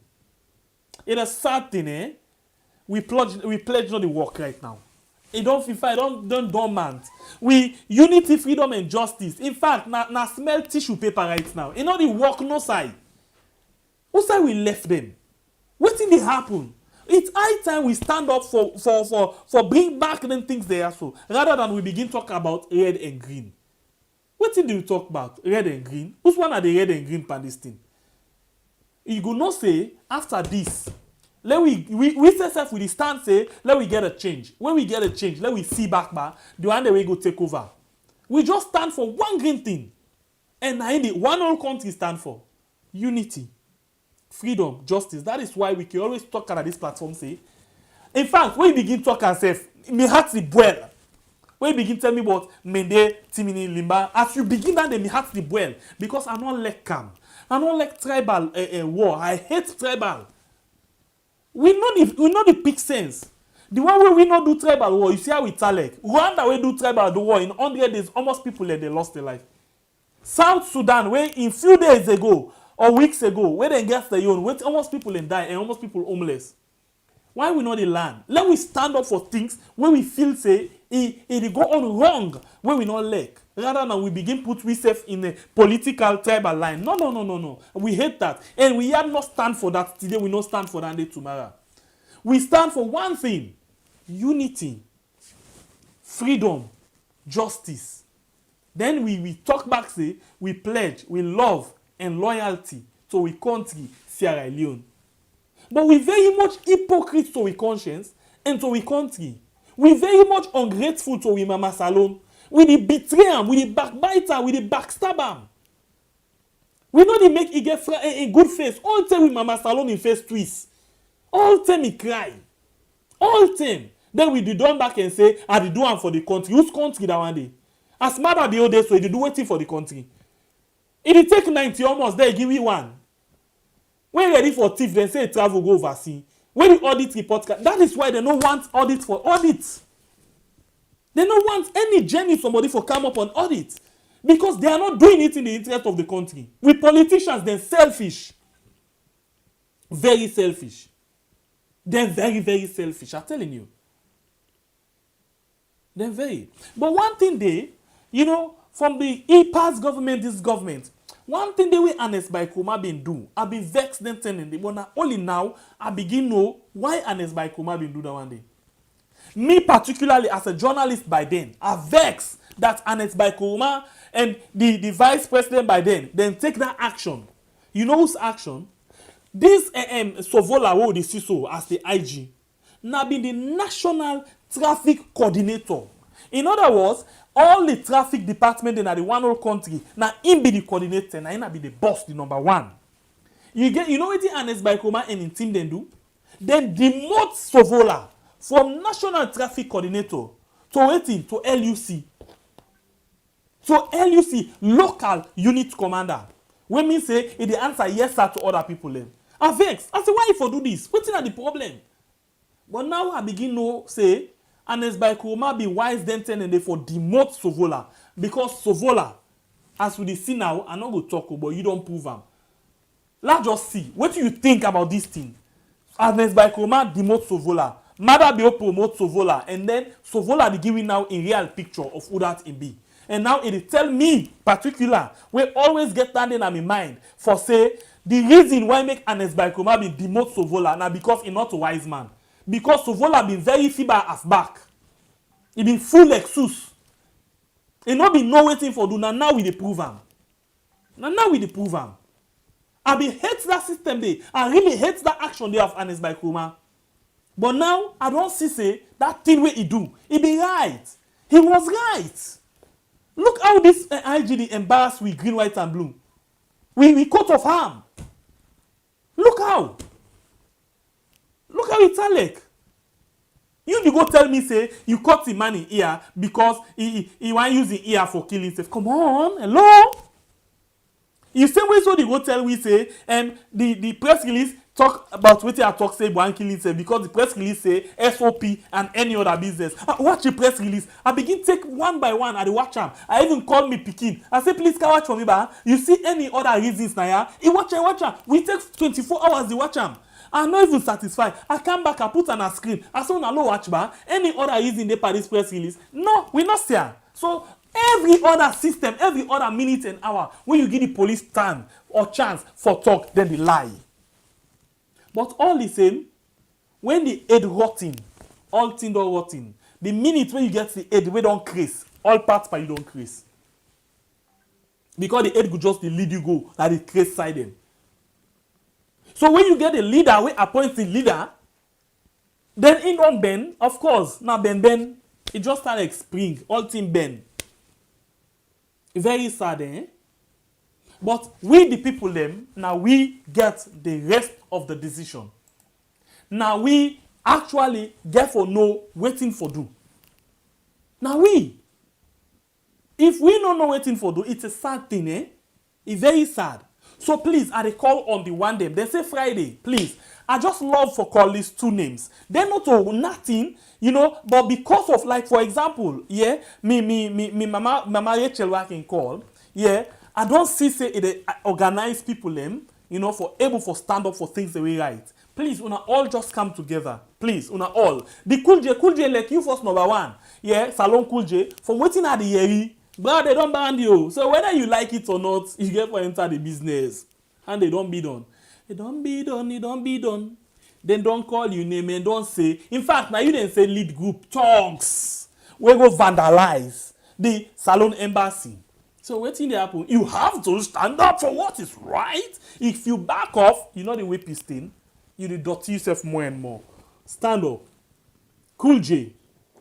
It is sad thing, eh? We pledge not the work right now. It don't dormant. We unity, freedom, and justice. In fact, na smell tissue paper right now. It not the work no side. Who side we left them? What did they happen? It's high time we stand up for bring back them things there so rather than we begin talk about red and green. What did you talk about? Red and green? Who's one of the red and green pan this thing? You go no say after this. Let we say self with the stand say let we get a change. When we get a change, let we see back the one that we go take over. We just stand for one green thing. And now in the one whole country stand for unity, freedom, justice. That is why we can always talk at this platform say. In fact, when you begin talk ourselves, me heart the boil. When you begin tell me about Mende, Timini, Limba, as you begin that me heart the boil because I don't like calm. I don't like tribal war. I hate tribal. We know the big sense. The one way we not do tribal war, you see how we talk. Rwanda we do tribal the war in 100 days, almost people they lost their life. South Sudan, where in few days ago or weeks ago, where they get their own, where almost people die and almost people homeless. Why we know the land? Let we stand up for things when we feel say it go on wrong, where we not like. Rather than we begin put ourselves in a political tribal line. No. We hate that. And we have not stand for that today. We not stand for that day tomorrow. We stand for one thing. Unity. Freedom. Justice. Then we talk back, say, we pledge, we love and loyalty to our country, Sierra Leone. But we very much hypocrite to our conscience and to our country. We very much ungrateful to our Mama Salon. We the betray him, we the backbiter, we the backstab him. We know they make he get a good face. All time with Mama Salon in face twist. All time he cry. All time. Then we do done back and say, I did do one for the country. Whose country that one day? As mother the old days, so he did do waiting for the country. It did take 90 almost, they give me one. When ready for thief, then say travel go overseas. When the audit report, that is why they don't want audit for audit. They don't want any genuine somebody for come up on audit. Because they are not doing it in the interest of the country. We politicians, they're selfish. Very selfish. They're very, very selfish, I'm telling you. They're very. But one thing they, from the past government, this government, one thing they were honest by Kuma been do, I be vexed them telling them, but only now I begin know why honest by Kuma been do that one day. Me particularly as a journalist by then, I vex that Anet Baikoma and the vice president by then take that action. You know whose action? This Sovola who the CISO as the IG now be the national traffic coordinator. In other words, all the traffic department in the one whole country now him be the coordinator, now him be the boss, the number one. You know what the Anet Baikoma and in team then do? Then demote Sovola from national traffic coordinator to waiting to LUC. So LUC, local unit commander. When me say, if the answer yes sir to other people then. I vex. I say, why you for do this? What's not the problem? But now I begin to say, Anes by Kuruma be wise then and they for demote Sovola. Because Sovola, as we see now, I'm not going to talk about you don't prove them. Let's just see. What do you think about this thing? Anes by Kuruma demote Sovola. Mother Bio promote Sovola, and then Sovola be giving now a real picture of who that it be. And now it tell me particular, we always get that in my mind for say the reason why make Anes Baikoma be demote Sovola now because he not a wise man. Because Sovola been very feeble as back. He been full excuse. He not be no waiting for do now we dey prove him. Now we dey prove him. I be hate that system there. I really hate that action there of Anes Baikoma. But now, I don't see say, that thing where he do. He be right. He was right. Look how this IGD embarrassed with green, white, and blue. We cut off harm. Look how. Look how it's like. You go tell me, say, you cut the man in ear because he want to use the ear for killing himself. Come on, hello? If same way so they go tell we say the press release talk about wetin I talk say one killing say because the press release say SOP and any other business. Watch the press release. I begin take one by one. I dey watch am. I even call me pikin. I say please can watch for me ba. You see any other reasons na ya? He watch am. We take 24 hours to watch am. I'm not even satisfied. I come back, I put on a screen. I saw no watch ba. Any other reason they Paris press release? No, we not see. So every other system, every other minute and hour, when you give the police time or chance for talk, then they lie. But all the same, when the head rotting, all things don't rotting. The minute when you get the head, we don't crease. All parts by you don't crease. Because the head could just lead you go, like the crease side them. So when you get a leader, we appoint the leader, then it don't bend, of course. Now bend, it just start like spring, all thing bend. Very sad, eh? But we the people them, now we get the rest of the decision. Now we actually get for no waiting for do. Now if we don't know waiting for do, it's a sad thing, eh? It's very sad. So please, I call on the one them. They say Friday, please. I just love for call these two names. They're not nothing, you know, but because of like, for example, yeah, mama Rachel working call, yeah, I don't see say it organize people them, you know, for able for stand up for things the way right. Please, una all just come together. Please, una all. The Cool J like you first number one. Yeah, Salon Cool J. From waiting at the Yeri, bro, they don't ban you. So whether you like it or not, you get for enter the business. And they don't be done. It don't be done. Then don't call you name and don't say. In fact, now you didn't say lead group talks. We go vandalize the Salon Embassy. So what thing they happen? You have to stand up for what is right. If you back off, you know the way piston, you dirty yourself more and more. Stand up. Cool J.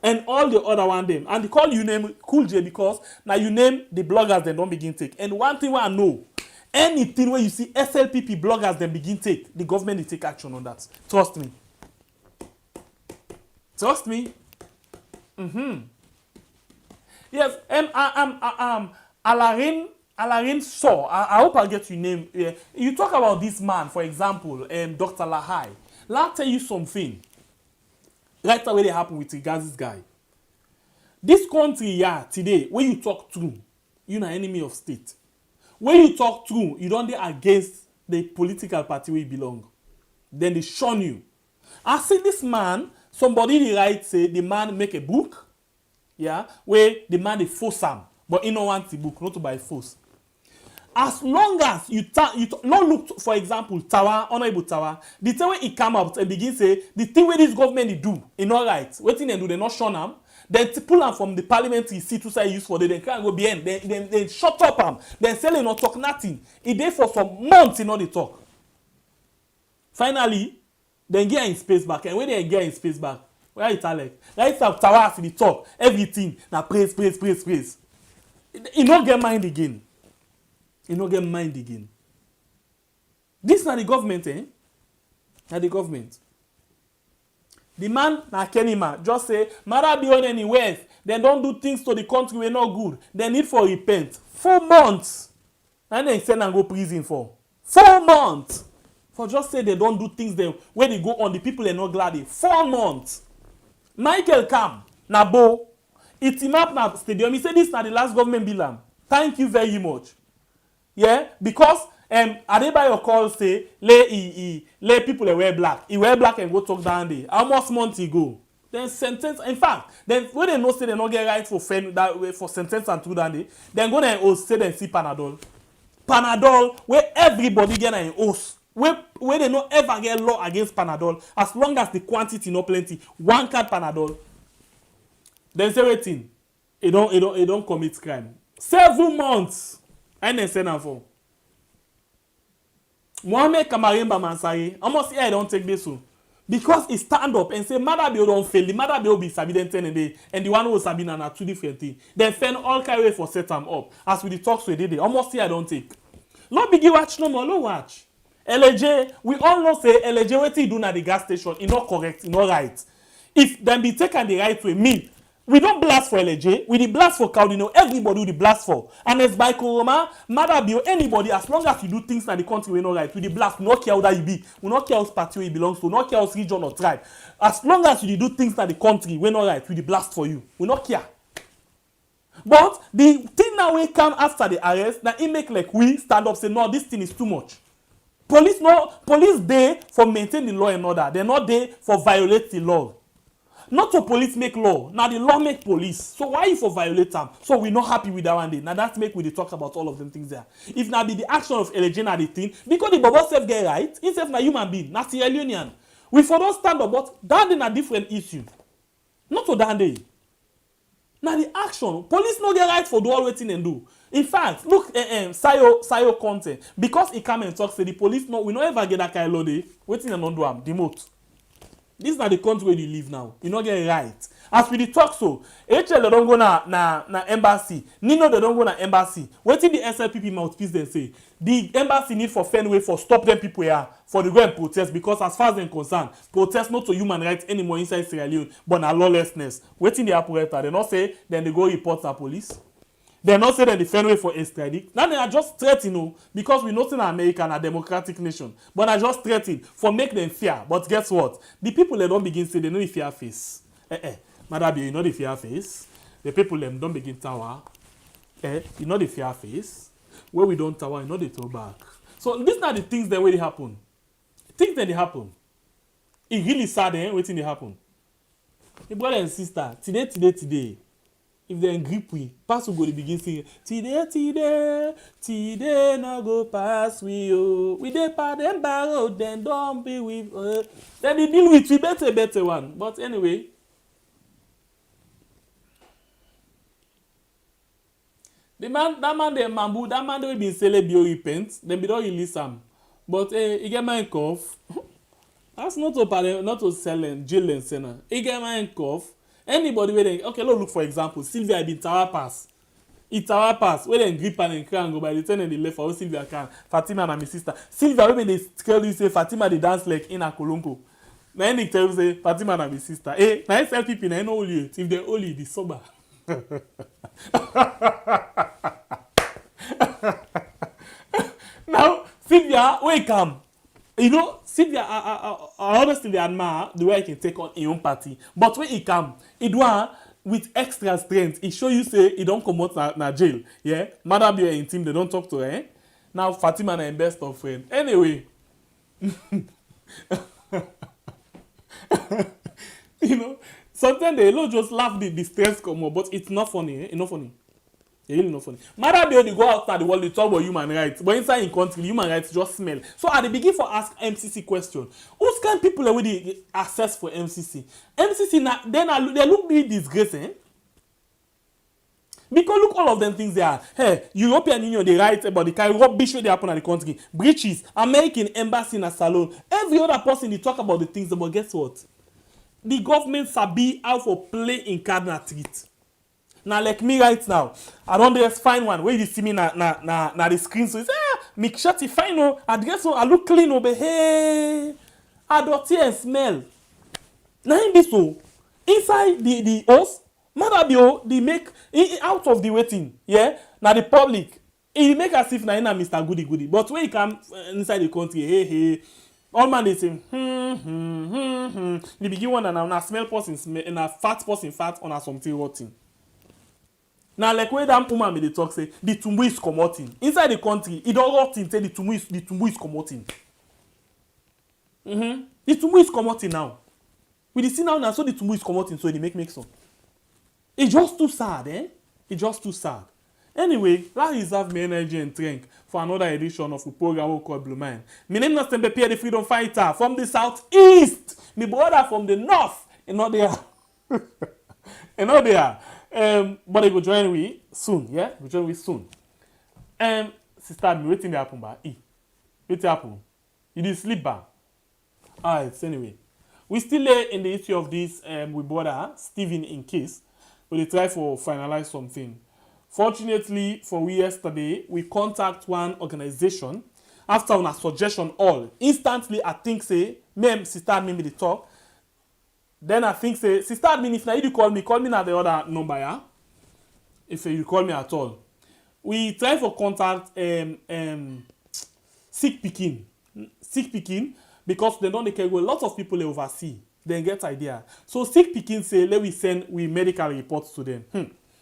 And all the other one them. And they call you name Cool J because now you name the bloggers they don't begin take. And one thing I know, anything where you see SLPP bloggers then begin take, the government will take action on that. Trust me. Yes, Alarin saw. I hope I get your name. You talk about this man, for example, Dr. Lahai. Let me tell you something. Right away, they happen with regards this guy. This country, yeah, today, when you talk true, you're an enemy of state. When you talk true, you don't be against the political party where you belong. Then they shun you. I see this man, somebody they write say the man make a book, yeah, where the man they force him, but he don't want the book, not to buy force. As long as you not look, for example, Tower, Honorable Tower, the time when he come out and begin say the thing where this government they do, is not right. What thing they do, they not shun him. Then pull them from the parliamentary seat to say use for them, then can't go behind. Then shut up them. Then say they not talk nothing. It there for some months, you know they talk. Finally, then get in space back. And when they get in space back, where is Alec? Right now, Tower the talk, everything. Now praise. He not get mind again. This not the government, eh? Not the government. The man na Kenima just say, matter beyond any wealth, then don't do things to the country we're not good. They need for repent. 4 months. And then send and go prison for 4 months. For just say they don't do things them where they go on the people are not glad. 4 months. Michael Kam, Nabo, it's him up na stadium. He said this na the last government bill. Thank you very much. Yeah, because Adebayo call say let people wear black. He wear black and go talk down there. Almost month ago. Then sentence. In fact, then when they know say they not get right for that way for sentence and through down there, then go there and say then see Panadol. Panadol where everybody get an oath. Where they not ever get law against Panadol as long as the quantity not plenty. 1 card Panadol. Then say waiting. It don't commit crime. 7 months. And then send them for. Mohamed Kamarimba Mansaye, almost here I don't take this one. Because he stand up and say, Mother Bill don't fail, the Mother Bill be Sabi then 10 a day, and the one who was Sabina are 2 different things. Then send all kind way for set them up. As with the talks we did, almost here I don't take. Not begin watch no more, no watch. LJ, we all know say LJ what he do at the gas station, it's not correct, it's not right. If them be taken the right way, me, We don't blast for LJ, we the blast for Cardinal, everybody we the blast for. And as by Koroma, Madabio, anybody, as long as you do things in the country we know right, we the blast, we not care who you be, we not care whose party you belongs to, not care whose region or tribe. As long as you do things in the country we know right, we the blast for you. We not care. But the thing now we come after the arrest, now it make like we stand up say, no, this thing is too much. Police there for maintain the law and order. They're not there for violate the law. Not so police make law. Now the law make police. So why you for violate them? So we're not happy with that one day. Now that's make we talk about all of them things there. If now be the action of LJ the thing, because the Bobo self get right, himself na human being, na Sierra Leonean. We for don't stand up, but that is a different issue. Not to that day. Now the action, police no get right for do all waiting and do. In fact, look, Sayo Conte, because he come and talk, say the police no, we no ever get that kind of law day, waiting and not do am, demote. This is not the country where you live now. You not get right. As we talk so, HL they don't go na embassy. Nino they don't go na embassy. What in the SLPP mouthpiece they say? The embassy need for fair way for stop them people here for the go and protest, because as far as they're concerned, protest not to human rights anymore inside Sierra Leone, but na lawlessness. What in the operator? They not say then they go report to police. They not say that the fair way for extradition. Now they are just threatening, because we know in America a democratic nation, but are just threatening for make them fear. But guess what? The people they don't begin say they know the fear face. Madam, you know the fear face. The people them don't begin tower. You know the fear face. Where we don't tower, you know they throw back. So these are the things that really happen. Things that they happen. It really sad, waiting they happen. The brother and sister, today. If they grip we, pass will go to begin singing. Today, no go pass we oh. We dey Pa Demba road, then don't be with. Then they deal with we better one. But anyway, that man they been selling bio repent. Then be don't release him. But he get my cough. That's not to sell and jail and senna. He get my cough. Anybody where they okay, look for example, Sylvia been Tower Pass. It's Tower Pass where they grip and cry and go by the turn and the left for Sylvia can. Fatima and my sister. Sylvia when they tell you say Fatima they dance like in a Kolonko. Now they tell you say Fatima and my sister. Now tell people I know only if they only the sober. Now Sylvia, wake come. You know, Sylvia, I honestly admire the way I can take on his own party. But when he come, he do with extra strength. He show you say he don't come out na jail. Yeah, Madam be in team, they don't talk to her. Now Fatima na best of friend. Anyway, you know, sometimes they just laugh the stress come up, but it's not funny. It's not funny. It's really not funny. Matter they go outside the world, they talk about human rights. But inside in country, human rights just smell. So at the beginning for ask MCC question. Who's kind of people that we access for MCC? MCC now they look really disgrace, eh? Because look all of them things they are. Hey, European Union they write about the kind of rubbish they happen in the country. Breaches, American embassy in a salon. Every other person they talk about the things, but guess what? The government sabi how for play in cardinal treat. Now, like me right now, I don't just find one where you see me na the screen. So it's me shirty fine no. I guess so I look clean over. Hey, I dirty and smell. Now in this so inside the house, Madabio they make out of the waiting. Yeah, now the public he make as if na Mr. Goody. But when he come inside the country, hey. All man they say, The begin one and na smell person smell and a fat person fat on a something rotten. Now, like when that woman made the talk say the tumbu is commoting inside the country, it don't rot in say the tumbu is commoting. The tumbu is commoting now. We see now so the tumbu is commoting, so they make some. It's just too sad, eh? It's just too sad. Anyway, that reserve me energy and strength for another edition of the program called Blue Mind. My name is Pierre, the freedom fighter from the southeast. My brother from the north, and not there. And not there. But they go join me soon, yeah? Go join me soon. Sister, me waiting to happen, ba. Wait to happen. You did sleep, ba. Alright, so anyway. We still in the issue of this with brother Stephen in case. We try for finalize something. Fortunately for we yesterday, we contact one organization after on a suggestion all. Instantly, I think say, sister, maybe the talk. Then I think say sister admin, if now you call me na the other number, yeah. If you call me at all, we try for contact sick picking because they don't take a lot of people they oversee. They get idea. So sick picking say let we send we medical reports to them.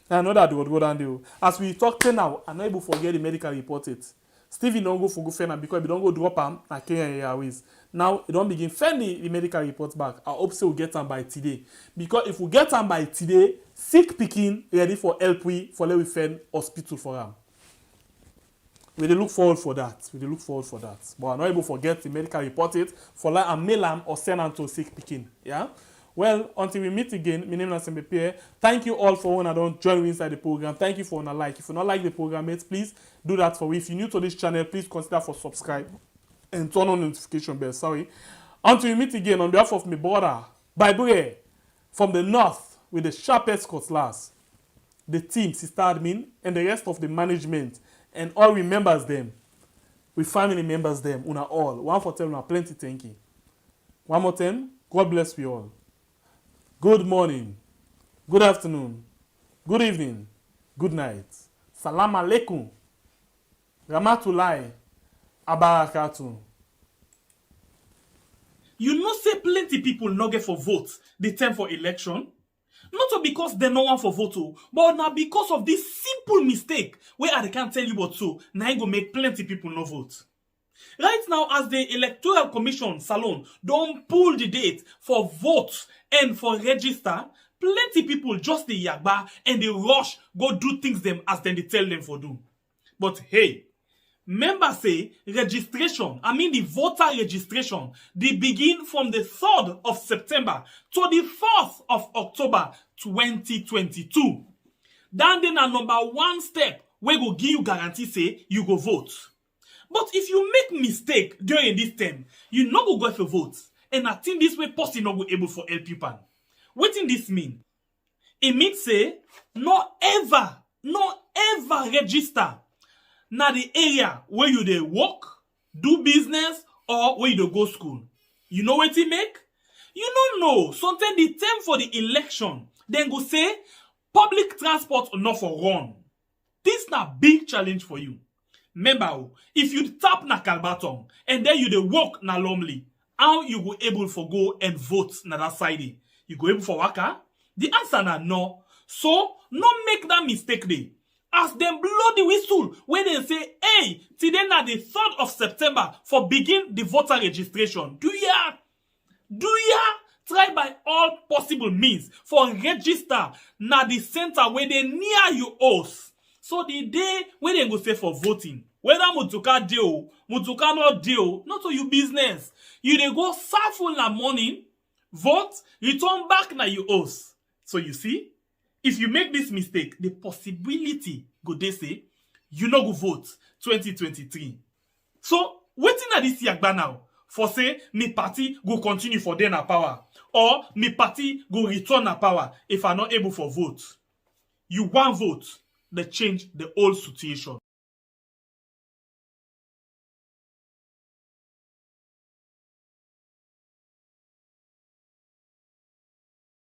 I know that they would go down there. As we talk to now, I'm not able to forget the medical report it. Stevie don't go for go fend because if you don't go drop them, I Kenya Airways. Now you don't begin fend the medical report back. I hope so we get them by today. Because if we get them by today, sick picking ready for help for let we fend hospital for them. We dey look forward for that. But I'm not able to forget the medical report it for like a mail them or send them to sick picking. Yeah. Well, until we meet again, my name is Appeare. Thank you all for when I don't join me inside the program. Thank you for when I like. If you not like the program, mates, please do that for me. If you're new to this channel, please consider for subscribe and turn on notification bell. Sorry. Until we meet again, on behalf of my brother, Bible from the north with the sharpest cutlass, the team, sister admin, and the rest of the management, and all we members them, we family members them, una all. One for them, una plenty thank you. One more time, God bless you all. Good morning, good afternoon, good evening, good night. Salam alaikum. Rahmatullahi abarakatuh. You know say plenty people no get for vote the time for election? Not because they no want for vote, but now because of this simple mistake where I can't tell you what so, now I go make plenty people no vote. Right now, as the Electoral Commission Salon don't pull the date for vote and for register, plenty people just the yagba and they rush go do things them as then they tell them for do. But hey, members say registration, the voter registration, they begin from the 3rd of September to the 4th of October 2022. Then a number one step where go give you guarantee say you go vote. But if you make mistake during this time, you no go for vote. And I think this way person not go able for help you pan. What in this mean? It means say no ever register na the area where you dey work, do business, or where you dey go school. You know what it make? You don't know. Sometimes the time for the election, then go say public transport not for run. This na big challenge for you. Remember, if you tap na Kalbatong and then you dey walk na Lomley, how you go able for go and vote na that side? You go able for waka? The answer na no. So, no make that mistake dey. As them blow the whistle when they say, hey, today na the 3rd of September for begin the voter registration. Do ya try by all possible means for register na the center where they near you house. So the day when they go say for voting, whether Mutuka deal, Mutuka not deal, not to your business. You dey go serve na morning, vote, return back na your house. So you see, if you make this mistake, the possibility go they say you no go vote 2023. So waiting at this yagba now for say me party go continue for then power or me party go return a power if I'm not able for vote. You want vote, they change the whole situation.